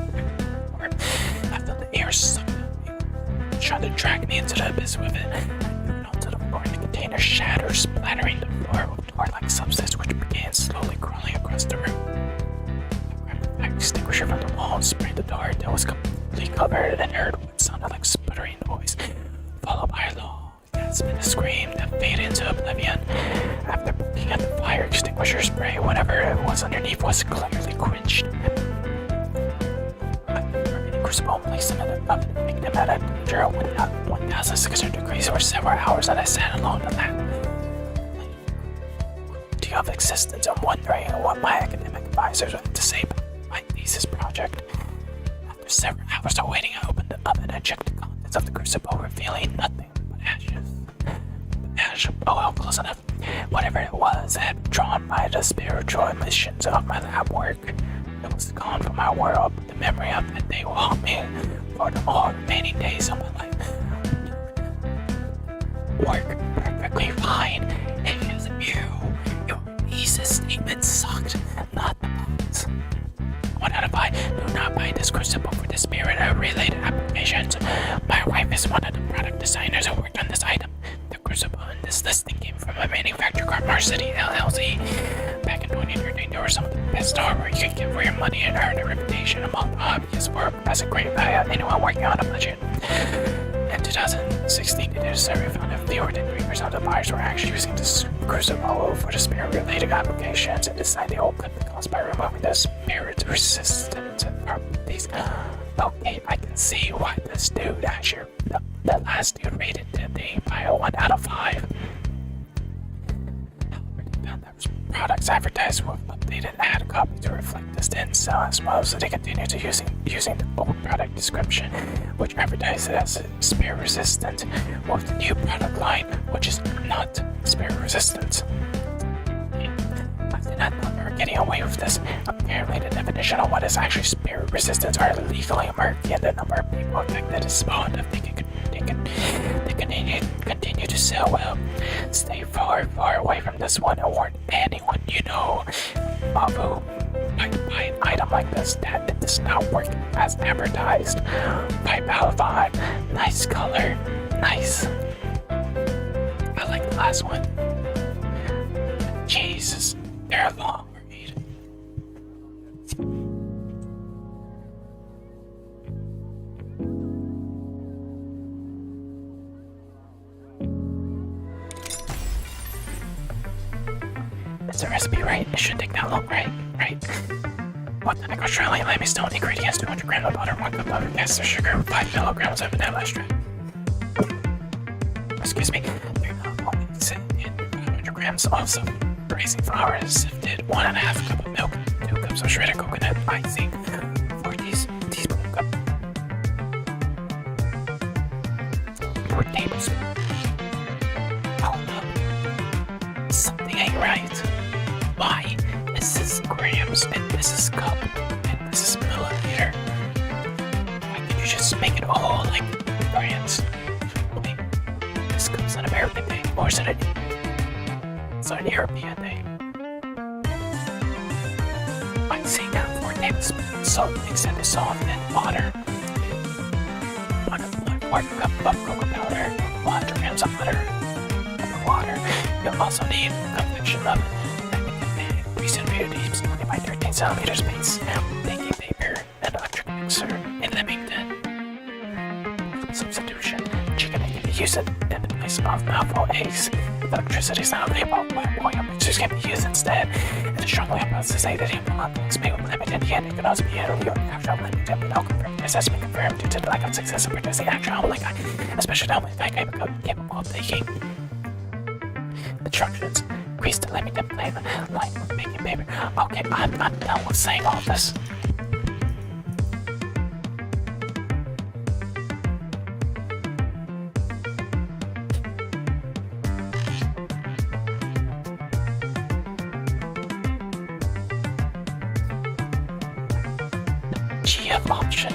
I felt the air sucked up me, trying to drag me into the abyss with it. I threw onto the floor, and the container shattered, splattering the floor with tar-like substance, which began slowly crawling across the room. I grabbed the fire extinguisher from the wall and sprayed the door that was completely covered, and heard what sounded like sputtering noise, followed by a long gasp and a scream that faded into oblivion. After looking at the fire extinguisher spray, whatever it was underneath was clearly quenched. I took the crucible and placed them in the oven and baked them at a temperature of 1,600 degrees for several hours, and I sat alone in the lab, of existence and wondering what my academic advisors had to say about my thesis project. After several hours of waiting, I opened the oven and checked the contents of the crucible, revealing nothing but ashes. Ash, oh well, close enough. Whatever it was, had been drawn by the spiritual emissions of my lab work. It was gone from my world, but the memory of that day will haunt me for the all remaining days of my life. Work perfectly fine. It is you. Your thesis statement sucked, not the box. 1 out of 5. Do not buy this crucible for the spirit-related applications. My wife is one of the product designers who worked on this item. The crucible in this listing came from a manufacturer called Marcity LLC. Back in 2013, there were some of the best hardware you could get for your money and earn a reputation among hobbyists for as a great value at anyone working on a budget. In 2016, they did a survey found that fewer than 3% of the buyers were actually using this crucible for the spirit-related applications, and decided they will cut the cost by removing the spirit-resistant properties. Okay, I can see why this dude actually, the last dude rated the thing by a 1 out of 5. However, they found that products advertised with updated ad copy to reflect this didn't sell as well, so they continued to using the old product description, which advertised it as spirit resistant, with the new product line, which is not spirit resistant. I did not know we were getting away with this. Apparently, the definition of what is actually spirit resistant are legally murky, and the number of people affected is small enough they can continue to sell well. Stay far away from this one and warn anyone you know of who might buy an item like this that it does not work as advertised. 5 out of 5. Nice color. Nice. I like the last one. Jesus, they're a long read. Is the recipe right? It shouldn't take that long, right? Right. 1 Australian limestone ingredients, 200 grams of butter, 1 cup of caster sugar, 5 milligrams of vanilla extract. Excuse me. 3 100 grams of some raisin flour, sifted 1.5 cup of milk, 2 cups of shredded coconut icing, 4 teaspoon cup, 4 tablespoons. Oh no. Something ain't right. Why? This is grams, and this is cup, and this is milliliter. Why can't you just make it all like grams? Wait, this cup's an American thing, or is it it's an European thing? I see now 4 tablespoons salt mixed in the salt and water. 1 cup of cocoa powder, 100 grams of butter, of water. You'll also need a confection of recent beauties 20 by 13 centimeters base, baking paper, and electric mixer in Leamington. Substitution: chicken can be used in the place of mouthful eggs. If electricity is not available, oil mixers can be used instead. It is strongly opposed to say that it will not be limited, yet it can also be illegal to capture limited but no confirmed. This has been confirmed due to the lack of success of producing actual omelet, especially the omelet capable of baking. Instructions: grease the Leamington plate, line with baking paper. Okay, I'm done with saying all this. GF option.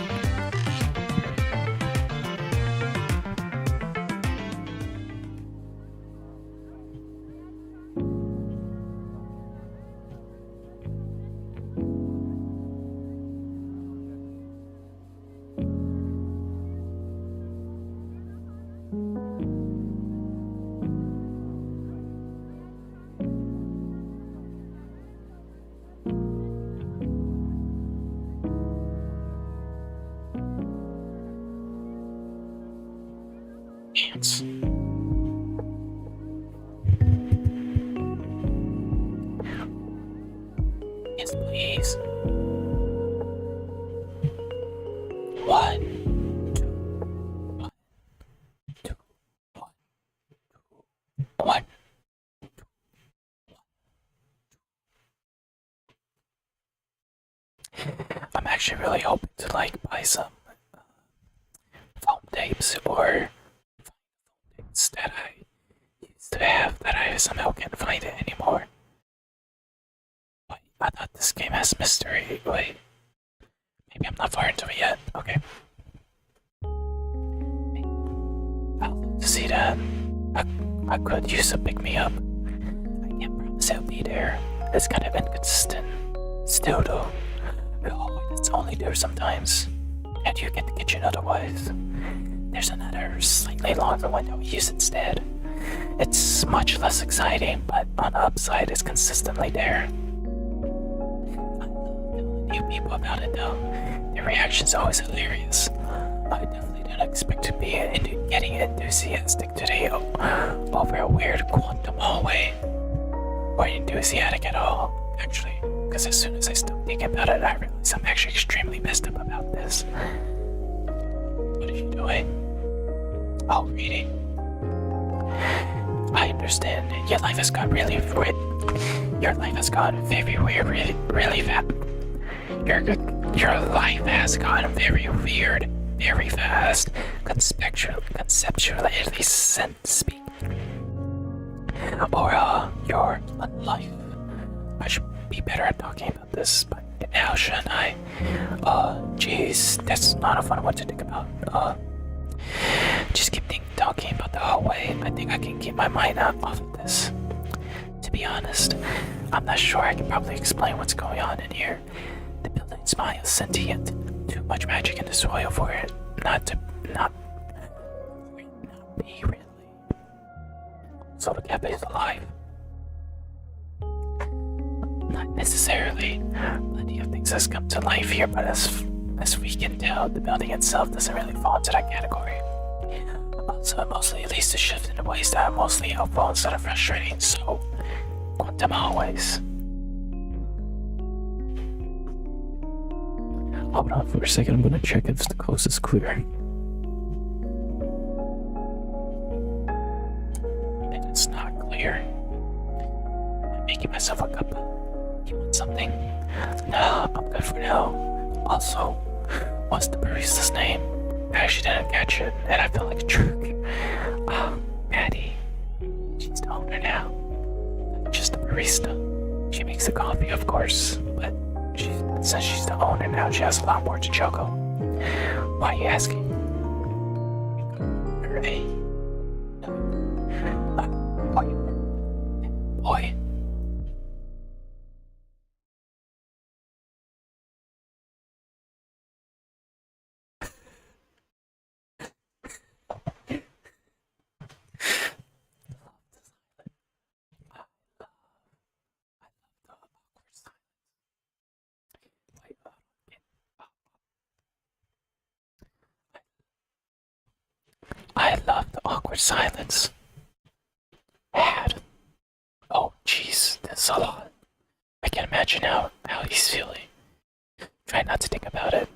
Chance. Yes, please. 1, 2, 1, 2, 1, 2, 1. I'm actually really hoping to like buy some foam tapes or tapes that I used to have that I somehow can't find it anymore. Wait, I thought this game has mystery. Wait, maybe I'm not far into it yet. Okay. I'll love to see that. I could use a pick me up. I can't promise I'll be there. It's kind of inconsistent. Still though, it's only there sometimes, and you get the kitchen otherwise. There's another slightly longer one that we use instead. It's much less exciting, but on the upside, it's consistently there. I love telling new people about it though. Their reaction's always hilarious. I definitely didn't expect to be getting enthusiastic today over a weird quantum hallway. Or enthusiastic at all, actually. Because as soon as I stopped thinking about it, I realized I'm actually extremely messed up about this. What are you doing? Oh, reading. I understand. Your life has got very weird, really fast. Your life has gotten very weird, very fast. Conceptually speaking. Or your life. I should be better at talking about this, but now shouldn't I? Jeez, that's not a fun one to think about. Just keep talking about the hallway. I think I can keep my mind off of this. To be honest, I'm not sure I can probably explain what's going on in here. The building smiles sentient. Too much magic in the soil for it not be really. So the cafe is alive. Not necessarily. Plenty of things has come to life here, but as we can tell, the building itself doesn't really fall into that category. Also, it mostly leads to shift in the ways that are mostly helpful instead of frustrating, so quantum hallways. Hold on for a second, I'm gonna check if the coast is clear. If it's not clear, I'm making myself a cup. You want something? No, I'm good for now. Also, what's the barista's name? I actually didn't catch it, and I feel like a jerk. Maddie. She's the owner now. Just the barista. She makes the coffee, of course, but since she's the owner now, she has a lot more to juggle. Why are you asking? Hey. Boy. I love the awkward silence. Oh, jeez, that's a lot. I can imagine how he's feeling. Try not to think about it.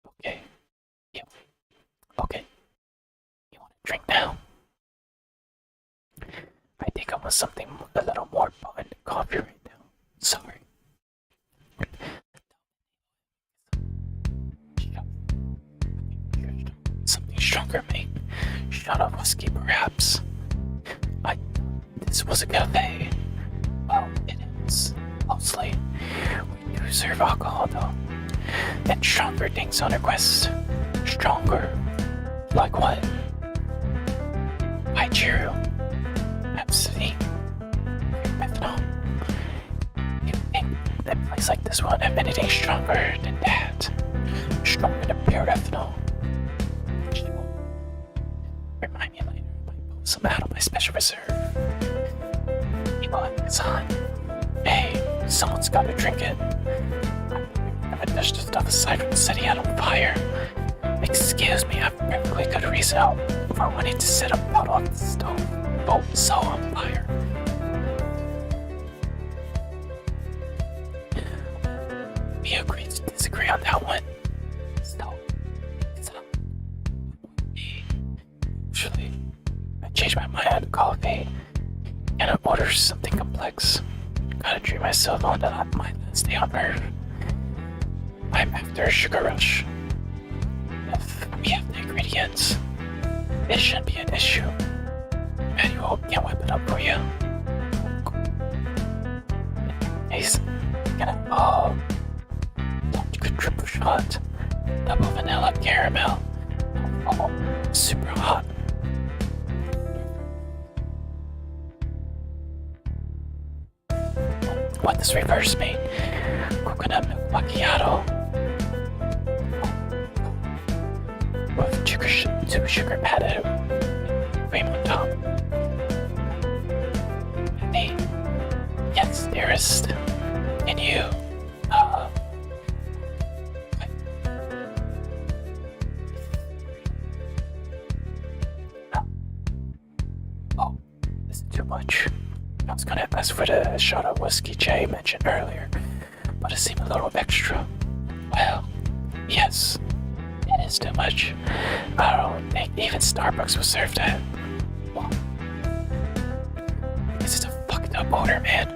Okay. Yeah. Okay. You want a drink now? I think I want something a little more potent than coffee right now. Sorry. Something stronger, mate. Shut up, whiskey, perhaps. This was a cafe. Well, it is. Mostly. We do serve alcohol, though. and stronger things on her quest. Stronger? Like what? Hi, Chiru. Absolutely. Methanol. You think that a place like this won't have anything stronger than that? Stronger than pure ethanol? Remind me later, I might pull some out of my special reserve. It's on. Hey, someone's gotta drink it. I'm gonna touch the stuff aside from setting it on fire. Excuse me, I've perfectly good reason for wanting to set a bottle on the stove. Oh, so on fire. We agree to disagree on that one. So, it's up. Actually, I changed my mind on coffee. And I order something complex. Gotta treat myself on to my last day on Earth. I'm after a sugar rush. If we have the ingredients, it shouldn't be an issue. Manual can whip it up for you. Taste, gonna good triple shot, double vanilla caramel, super hot. What does reverse mean? Coconut milk macchiato. With two sugar added. Cream on top. Hey, yes, dearest. And you, oh, this is too much. I was gonna ask for the shot of whiskey Jay mentioned earlier, but it seemed a little extra. Well, yes, it is too much. I don't think even Starbucks will serve that. Well, this is a fucked up order, man.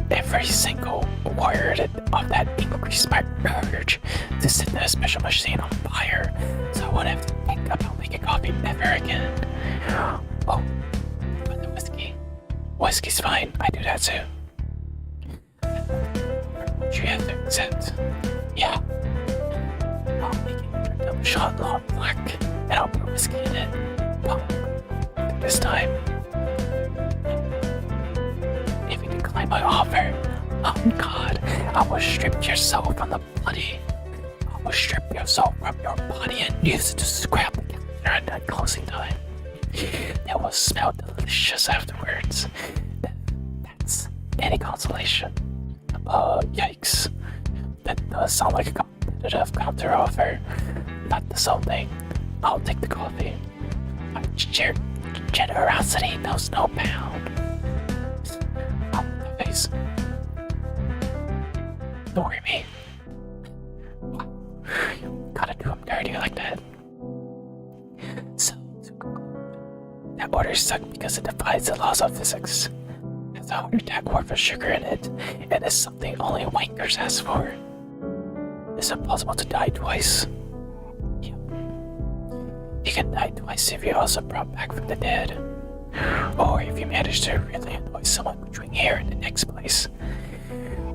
Every single word of that increased my urge to set the special machine on fire, so I wouldn't have to think about making coffee ever again. Oh. Whiskey's fine, I do that too. But you have to accept. Yeah. I'll make it a double shot long black, and I'll put whiskey in it. Well, this time. If you decline my offer, oh God, I will strip your soul from the body. I will strip your soul from your body and use it to scrap the calendar at that closing time. It will smell delicious afterwards. That's any consolation. Yikes. That does sound like a competitive counter offer. Not this whole thing. I'll take the coffee. My generosity knows no bound. Oh, my face. Don't worry me. Gotta do him dirty like that. So, that order sucked because it defies the laws of physics. It has a heart attack worth of sugar in it, and it's something only wankers ask for. It's impossible to die twice. Yeah. You can die twice if you're also brought back from the dead. Or if you manage to really annoy someone between here and the next place.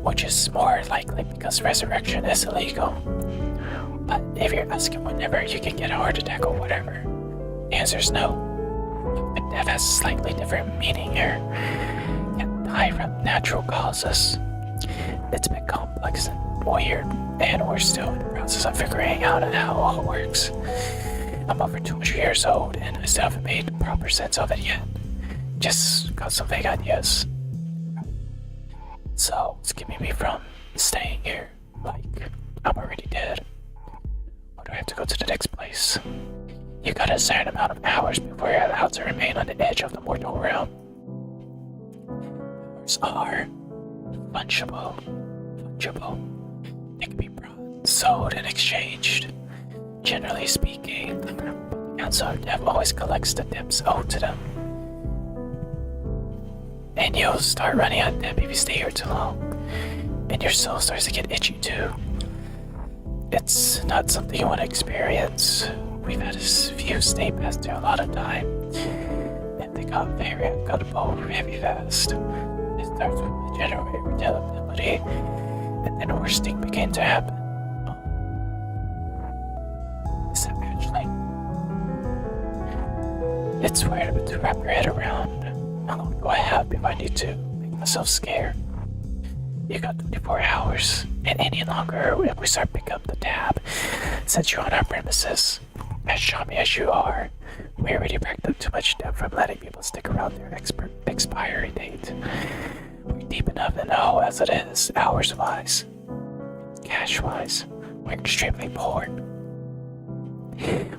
Which is more likely because resurrection is illegal. But if you're asking whenever you can get a heart attack or whatever, the answer is no. But death has a slightly different meaning here. Can't die from natural causes. It's a bit complex and weird, and we're still in the process of figuring out how it all works. I'm over 200 years old, and I still haven't made proper sense of it yet. Just got some vague ideas. So, it's keeping me from staying here, like I'm already dead. Or do I have to go to the next place? You got a certain amount of hours before you're allowed to remain on the edge of the mortal realm. Powers are fungible. They can be brought, sold, and exchanged. Generally speaking, the Council of Death always collects the debts owed to them. And you'll start running out of debt if you stay here too long. And your soul starts to get itchy too. It's not something you want to experience. We've had a few stay past there a lot of time. And they got very uncuttable very fast. It starts with regenerate ability, and then and the worst thing began to happen. Is that actually? It's weird to wrap your head around. How long do I have if I need to make myself scared? You got 24 hours, and any longer if we start picking up the tab. Since you're on our premises, as chummy as you are, we already racked up too much debt from letting people stick around their expiry date. We're deep enough in the hole as it is, hours-wise. Cash-wise, we're extremely poor.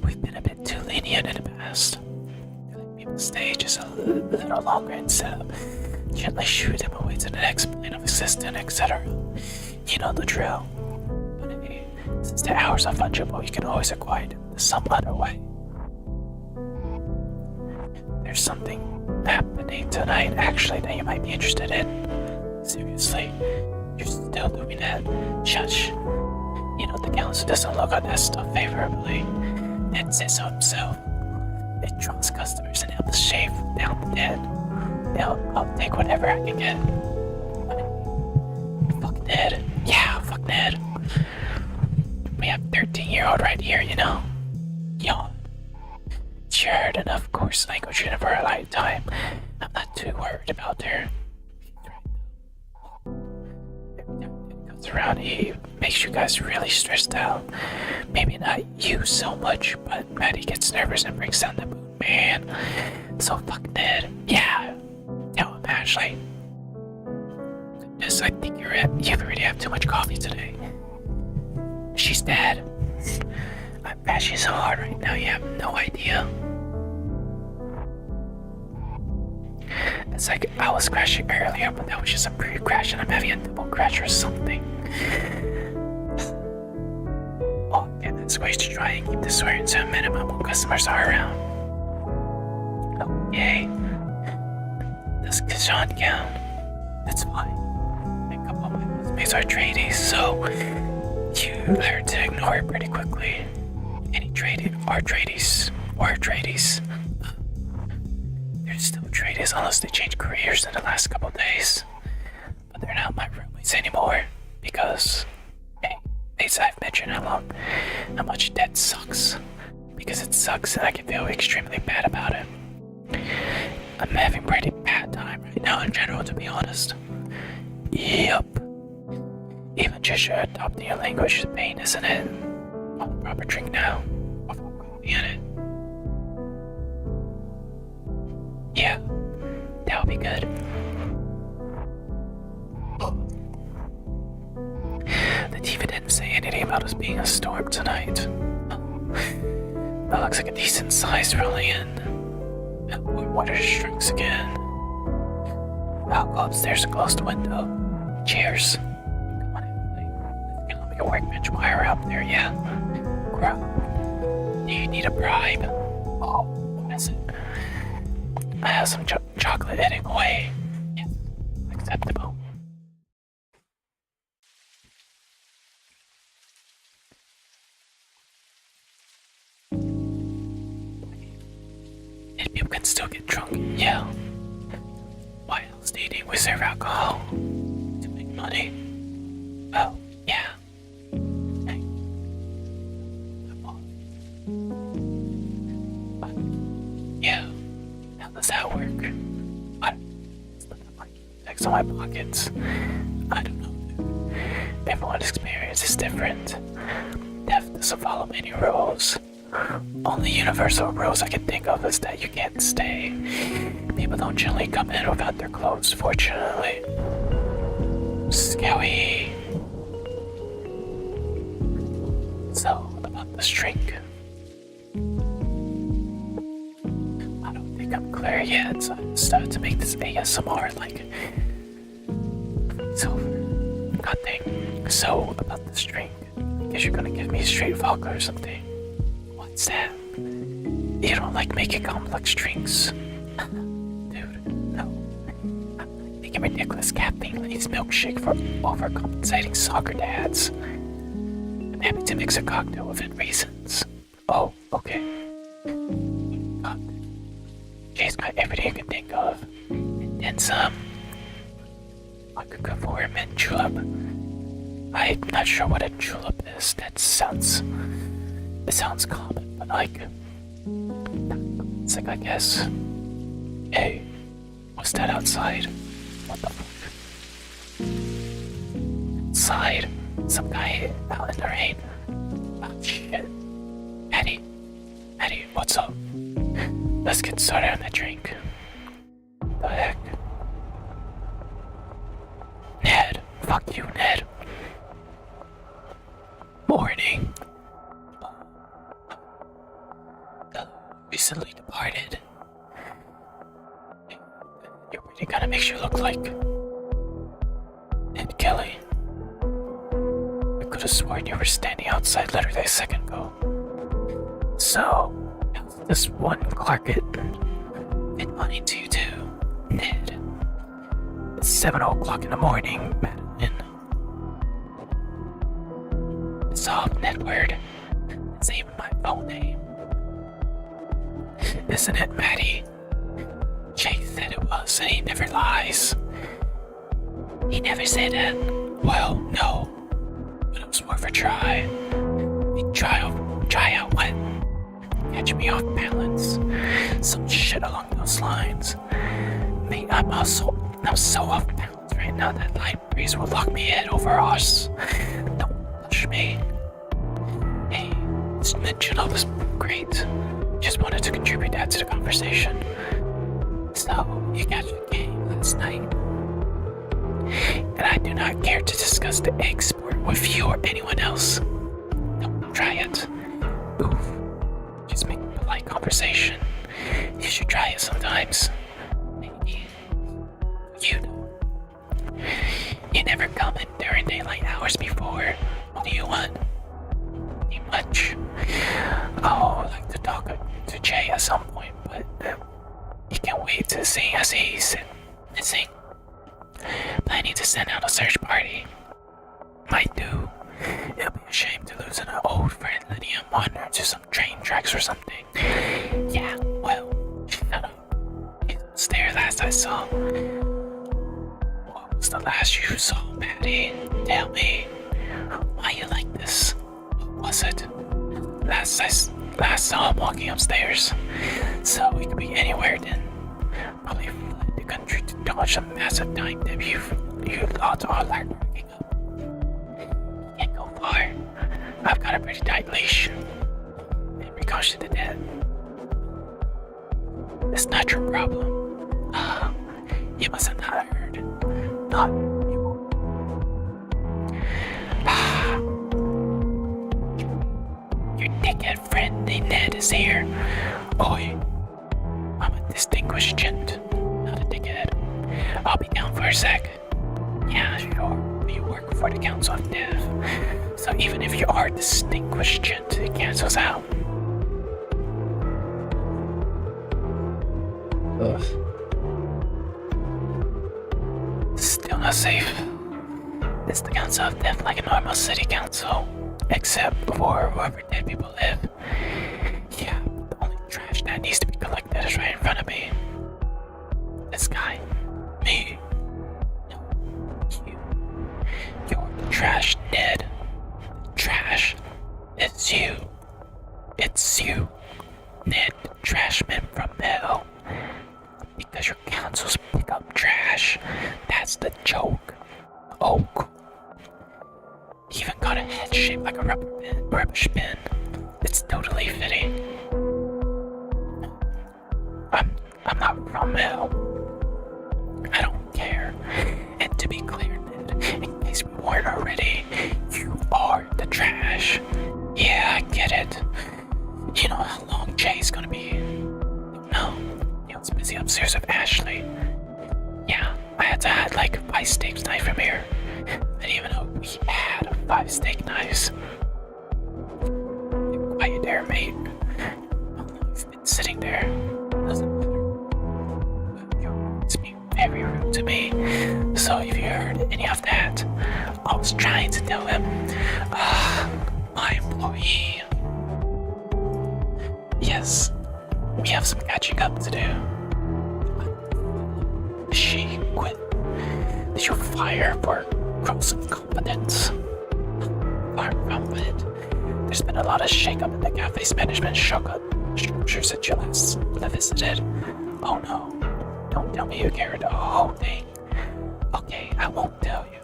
We've been a bit too lenient in the past. Letting people stay just a little longer instead of gently shooing them away to the next plane of existence, etc. You know the drill. But hey, since the hours are fungible, you can always acquire them some other way. There's something happening tonight, actually, that you might be interested in. Seriously, you're still doing that? Shush. You know the council doesn't look on that stuff favorably. Ned says so himself. It draws customers and helps shave down the dead. I'll take whatever I can get. Fuck Ned. Yeah, fuck Ned. We have a 13-year-old right here, you know. Yawn. She heard enough coarse language in her lifetime. I'm not too worried about her. She's right though. Every time it comes around, he makes you guys really stressed out. Maybe not you so much, but Maddie gets nervous and breaks down the mood, man. So fuck Ned. Yeah. Tell him, Ashley. Goodness, I think you already have too much coffee today. She's dead. I'm bashing so hard right now, you have no idea. It's like I was crashing earlier, but that was just a pre-crash and I'm having a double crash or something. Oh, yeah, that's ways to try and keep the swearing to a minimum when customers are around. Okay. Does Kajan count? That's fine. A couple of my classmates are tradies, so you learn to ignore it pretty quickly. Any tradies are tradies. They're still tradies unless they change careers in the last couple days. But they're not my roommates anymore because, hey, as I've mentioned how much debt sucks. Because it sucks and I can feel extremely bad about it. I'm having a pretty bad time right now in general, to be honest. Yup. Even just adopting your language is pain, isn't it? Want a proper drink now? With coffee in it? Yeah, that would be good. The TV didn't say anything about us being a storm tonight. That looks like a decent size rolling in. What are the strings again? I'll go upstairs and close the window. Cheers. Come on, Emily. Let me get a workbench wire up there, yeah? Crap. Do you need a bribe? Oh, what is it? I have some chocolate heading away. Yes, acceptable. And people can still get drunk, yeah. Why else do you think we serve alcohol? To make money? Well, yeah. Hey. But, yeah. How does that work? What? Checks on my pockets. I don't know. Everyone's experience is different. Death doesn't follow many rules. Only universal rules I can think of is that you can't stay. People don't generally come in without their clothes, fortunately. Scary. So, about this drink. I don't think I'm clear yet, so I started to make this ASMR like so nothing. So, about this drink. I guess you're gonna give me a straight vodka or something. What's that? You don't like making complex drinks? Dude, no. I'm making ridiculous caffeine-laced milkshake for overcompensating soccer dads. I'm happy to mix a cocktail within reasons. Oh, okay. God. Jay's got everything you can think of. And then some. I could go for a mint julep. I'm not sure what a julep is. It sounds common, but like, it's like, I guess. Hey, what's that outside? What the fuck? Outside? Some guy out in the rain. Oh shit. Eddie, what's up? Let's get started on the drink. What the heck? Ned, fuck you, Ned. Morning. Recently departed. Your wedding kinda makes you look like Ned Kelly. I could have sworn you were standing outside literally a second ago. So, how's this one Clarkett been wanting to do, Ned? It's 7 o'clock in the morning, Madeline. It's off, Nedward. It's even my phone name. Isn't it, Maddie? Jay said it was, and he never lies. He never said that. Well, no. But it was worth a try. Try out what? Catch me off balance. Some shit along those lines. Mate, I'm so off balance right now that light breeze will lock me head over us. Don't push me. Hey, this mention of was great. Just wanted to contribute that to the conversation. So, you got your game last night. And I do not care to discuss the egg sport with you or anyone else. Don't try it. Oof. Just make polite conversation. You should try it sometimes. Maybe. You never come in during daylight hours before. What do you want? Not much. Oh, I'd like to talk to Jay at some point, but you can wait to see as he's missing. Planning to send out a search party. Might do. It'll be a shame to lose an old friend letting him wander into some train tracks or something. Yeah, well, shut up. He's upstairs last I saw. What was the last you saw, Patty? Tell me. Why you like this? What was it? Last saw him walking upstairs. So he could be anywhere then. Probably fled the country to dodge a massive time that you lots are like working up. Can't go far. I've got a pretty tight leash. In regards to the dead. It's not your problem. You must have not heard. Not you. Your dickhead friend, Ned, is here. Oi. I'm a distinguished gent, not a dickhead. I'll be down for a sec. Yeah, sure. You work for the Council of Death. So even if you are a distinguished gent, it cancels out. Ugh. Still not safe. It's the Council of Death like a normal city council. Except for wherever dead people live. Yeah, the only trash that needs to be collected is right in front of me. This guy. Me. No. You. You're the trash, Ned. Trash. It's you. It's you. Ned, the trashman from hell. Because your councils pick up trash. That's the joke. Oh, cool. Even got a head shaped like a rubbish bin. It's totally fitting. I'm not from hell. I don't care. And to be clear, Ned, in case we weren't already, you are the trash. Yeah, I get it. You know how long Jay's gonna be? No, he was busy upstairs with Ashley. Yeah, I had to hide like 5 steak knife from here. I didn't even know we had 5 steak knives. Be quiet there, mate. You've been sitting there. Doesn't matter. It's being very rude to me. So if you heard any of that, I was trying to tell him, my employee. Yes, we have some catching up to do. She quit. Did you fire for gross incompetence? There's been a lot of shakeup in the cafe's management structures since you last visited. Oh no. Don't tell me you carried the whole thing. Okay, I won't tell you.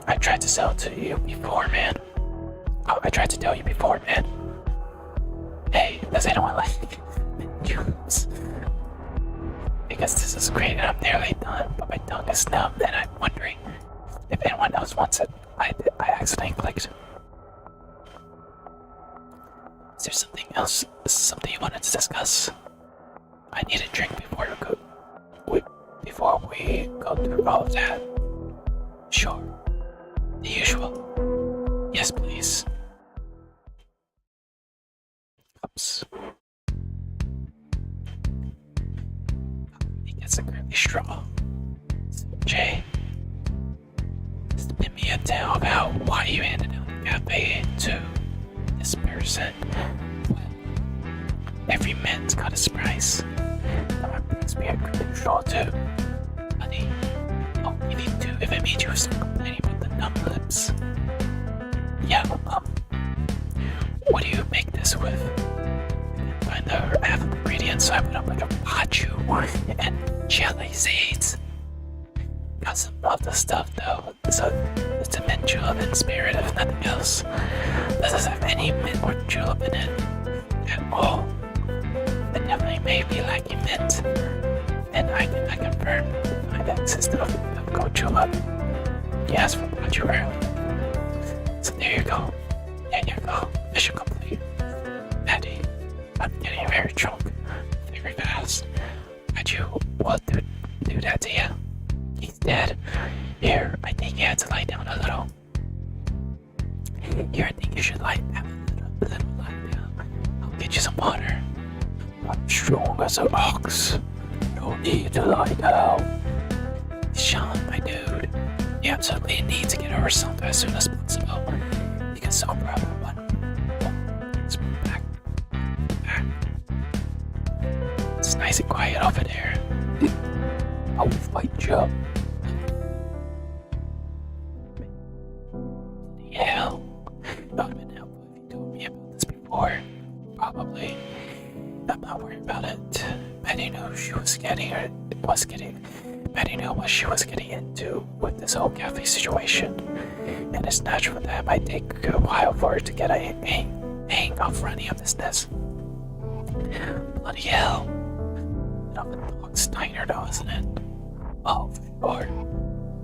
I tried to sell it to you before, man. Oh, I tried to tell you before, man. Hey, does anyone like juice? Because this is great and I'm nearly done, but my tongue is numb and I'm wondering if anyone else wants it. I accidentally clicked. Is there something else? Something you wanted to discuss? I need a drink before we go through all of that. Sure. The usual. Yes, please. Cups. He gets a curly straw. So, Jay, spin me a tale about why you handed out the cafe to this person. Well, every man's got his price. But my price be a curly straw too. Honey, I'll give you two if it made you stop complaining about the numb lips. Yeah, what do you make this with? Find the half ingredients, so I put a bunch of paju and jelly seeds. Got some of the stuff though, so it's a mint julep in spirit if nothing else. Doesn't have any mint or julep in it at all. It definitely may be lacking mint, and I confirm my existence of goat julep. You asked for paju earlier. So there you go. There you go. Mission complete. Patty, I'm getting very drunk. Very fast. Why'd you do that to you? He's dead. Here, I think you had to lie down a little. Here, I think you should have a little lie down. I'll get you some water. I'm strong as an ox. No need to lie down. Sean, my dude, you absolutely need to get over something as soon as possible. You can solve problem one. It's back. It's nice and quiet over there. I will fight you. Hell, that would have been helpful if you told me about this before. Probably. I'm not worried about it. Betty knew Betty knew what she was getting into with this whole cafe situation. And it's natural that it might take a while for her to get a hang of running a business. Bloody hell. Bit of a dog's diner though, isn't it? Oh, for sure.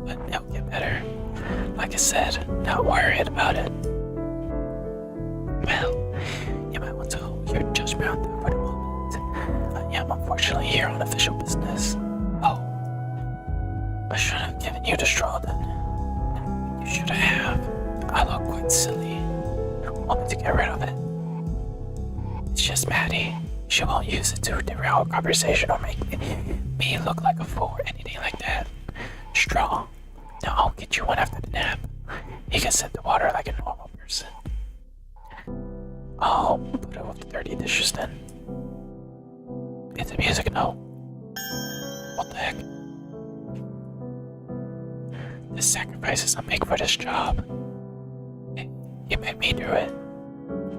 But it'll get better. Like I said, not worried about it. Well, you might want to hold your judgment there for the moment. I am unfortunately here on official business. Oh, I should have given you the straw then. You should have. I look quite silly. Want me to get rid of it? It's just Maddie. She won't use it to derail a conversation or make me look like a fool or anything like that. Straw. Now I'll get you one after the nap. You can sip the water like a normal person. I'll put it with the dirty dishes then. It's a music note. What the heck? The sacrifices I make for this job. You made me do it.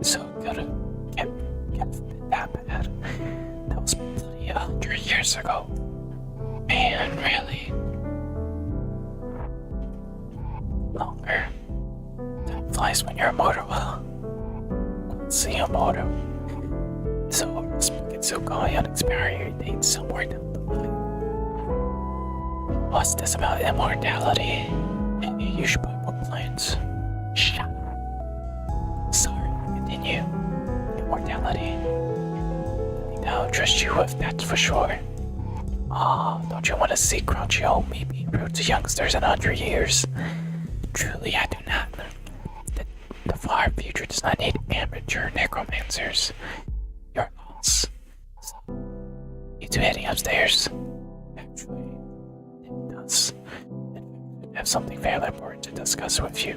So can't fit that bad. That was bloody 100 years ago. Man, really? Longer. Time flies when you're immortal. See immortal. So it's still going on expiry date somewhere down the line. What's this about immortality? Maybe you should put more plans. Shut up. Sorry, continue. Immortality. I think I'll trust you with that for sure. Oh, don't you want to see crunchy old me being rude to youngsters in 100 years? Truly, I do not. The far future does not need amateur necromancers. You're lost. So, you two heading upstairs? Actually, it does. I have something fairly important to discuss with you.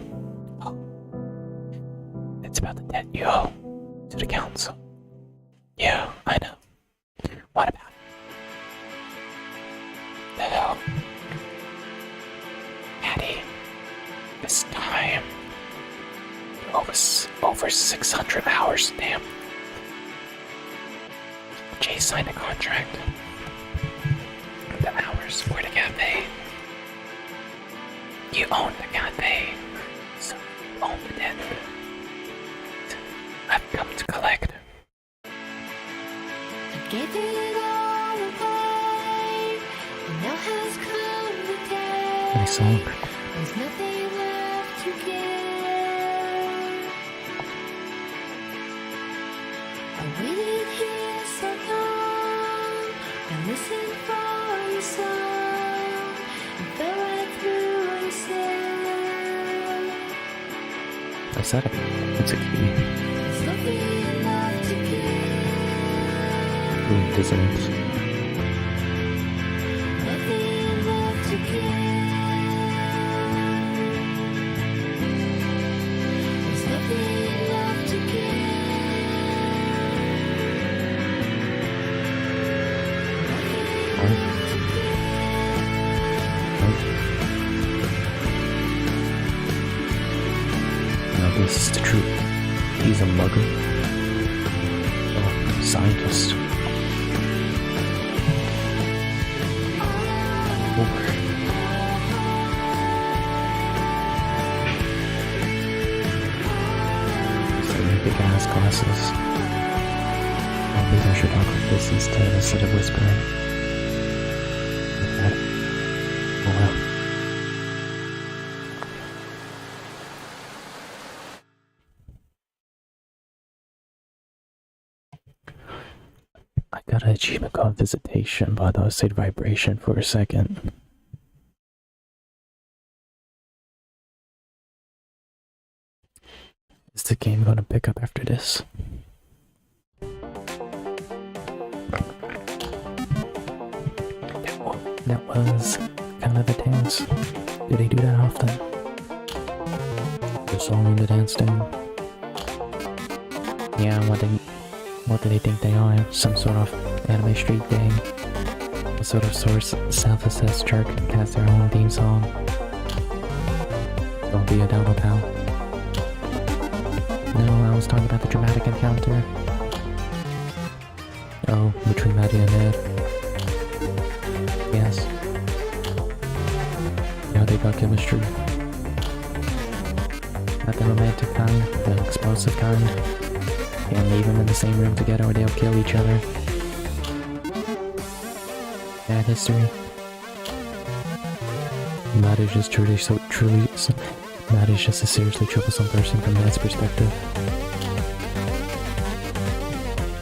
Oh. It's about the debt you owe to the council. Yeah, I know. What about it? The hell? Maddie, this time, over 600 hours, damn. Jay signed a contract. The hours for the cafe. You own the cafe, so you own the debt. I've come to collect. I gave it all away, and now has come the day. Nice song. There's nothing left to give. I waited here so long, I listened for your song, and fell right through what you said. I said it. It's a key. There's nothing left to give. Ooh, dissonance. Nothing left to give. There's nothing left to give. Nothing left to Now this is the truth. He's a mugger. Oh, scientist. Big ass glasses. Maybe I should talk like this instead of whispering. Like that. Oh well. I got an achievement called Visitation, but I thought it said Vibration for a second. Is the game gonna pick up after this? That was kind of a dance. Do they do that often? The song and the dance thing? Yeah, what do they think they are? Some sort of anime street gang? A sort of self-assessed jerk has their own theme song? Don't be a download pal. No, I was talking about the dramatic encounter. Oh, between Maddie and Ned. Yes. Yeah, they got chemistry. Not the romantic kind, the explosive kind. Can't leave them in the same room together or they'll kill each other. Bad history. Maddie's just Maddie's just a seriously troublesome person from Ned's perspective.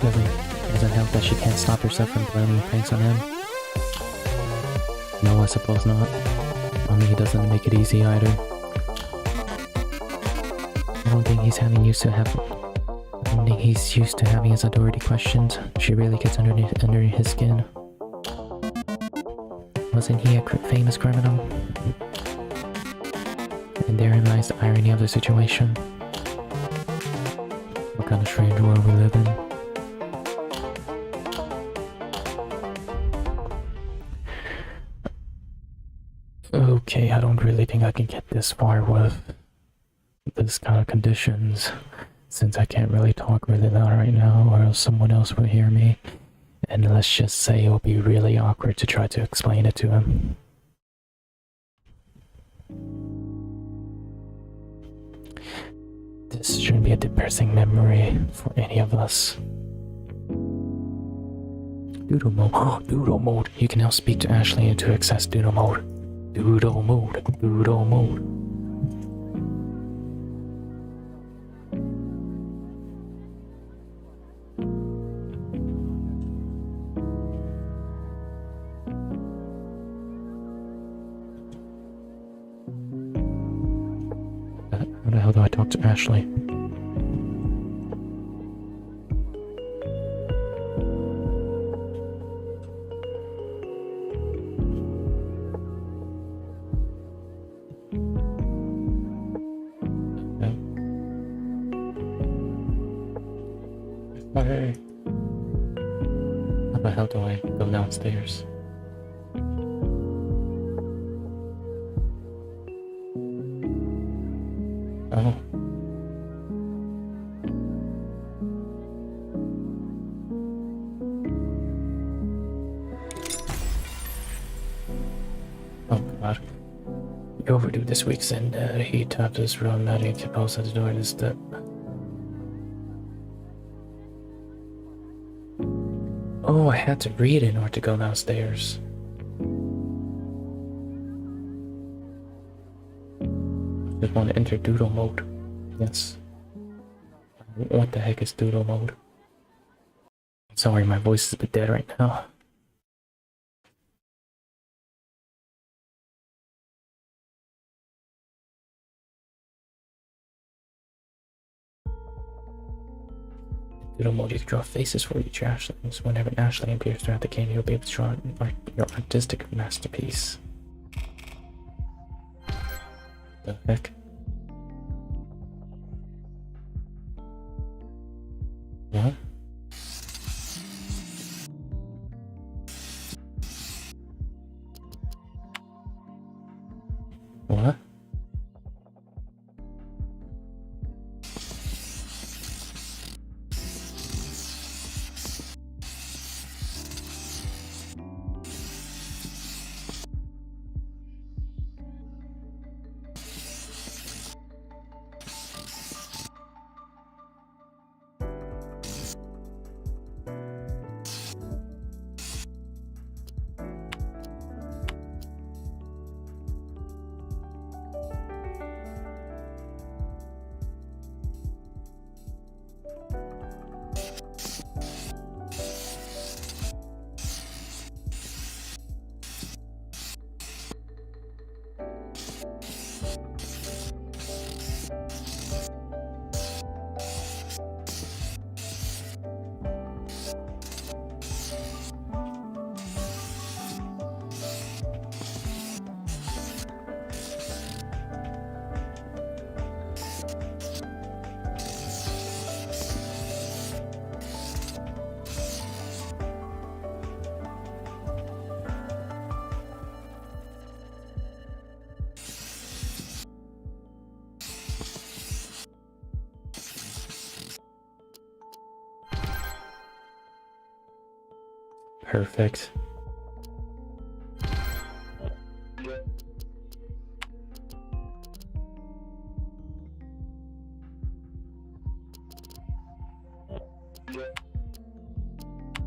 Really, doesn't help that she can't stop herself from planning pranks on him. No, I suppose not. I mean, he doesn't make it easy either. I don't think he's used to having his authority questioned. She really gets under his skin. Wasn't he a famous criminal? And therein lies the irony of the situation. What kind of strange world we live in? Okay, I don't really think I can get this far with this kind of conditions, since I can't really talk really loud right now, or else someone else will hear me. And let's just say it'll be really awkward to try to explain it to him. This shouldn't be a depressing memory for any of us. Doodle mode. Oh, doodle mode. You can now speak to Ashley to access doodle mode. Doodle mode. Doodle mode. How the hell do I talk to Ashley? Hey. How the hell do I go downstairs? Oh. this week's end. He tapped his room, nodding to pause at the door to step. Oh, I had to read in order to go downstairs. Just want to enter doodle mode. Yes. What the heck is doodle mode? Sorry, my voice is a bit dead right now. Doodle mode, you can draw faces for each Ashlings. Whenever an Ashling appears throughout the game, you'll be able to draw your artistic masterpiece. The heck? What? What? Perfect.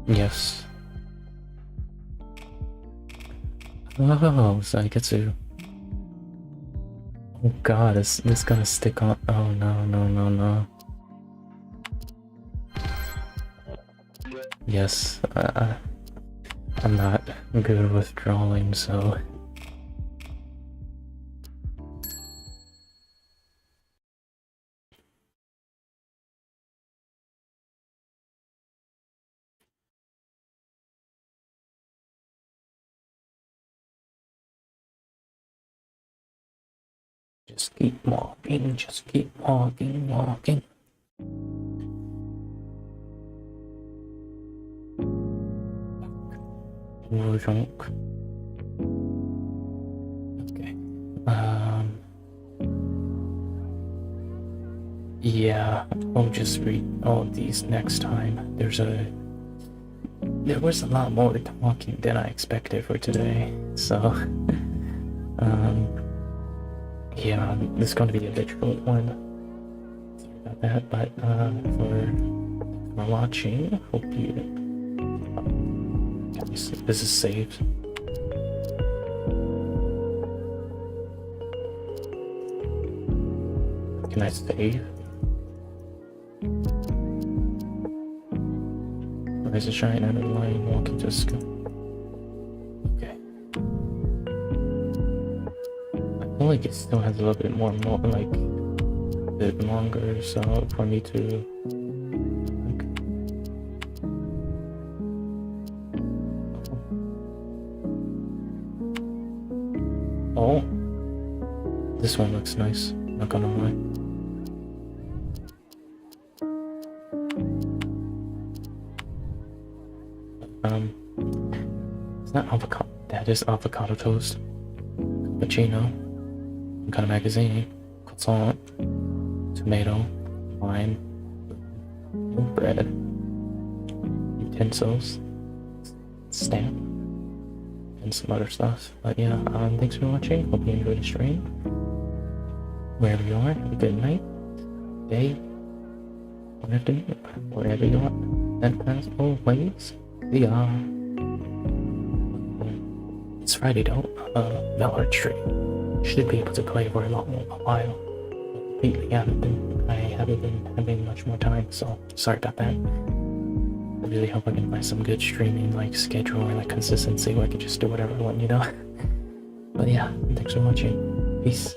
Yes. Oh, so I get to. Oh god, is this gonna stick on? Oh no, no, no, no. Yes, I'm not good with drawing, so. Just keep walking, just keep walking, walking. Okay. Yeah, I'll just read all of these next time. There was a lot more talking than I expected for today, so yeah, this is going to be a bit short one. Sorry about that, but for watching, hope you. This is saved. Can I save? Rise of shine out of the line, walking to the sky. Okay. I feel like it still has a little bit more, like, a bit longer, so for me to. Oh, this one looks nice, not gonna lie. It's not avocado, that is avocado toast, cappuccino, some kind of magazine, croissant, tomato, lime, bread, utensils, stamp, and some other stuff. But yeah, thanks for watching. Hope you enjoyed the stream. wherever you are. Have a good night, day, or afternoon, wherever you are. And as always, we are. It's Friday though. Valorant stream. Should be able to play for a lot more a while. Lately, I haven't been having much more time, so sorry about that. I really hope I can find some good streaming like schedule or like consistency where I can just do whatever I want, you know. But yeah, thanks for watching. Peace.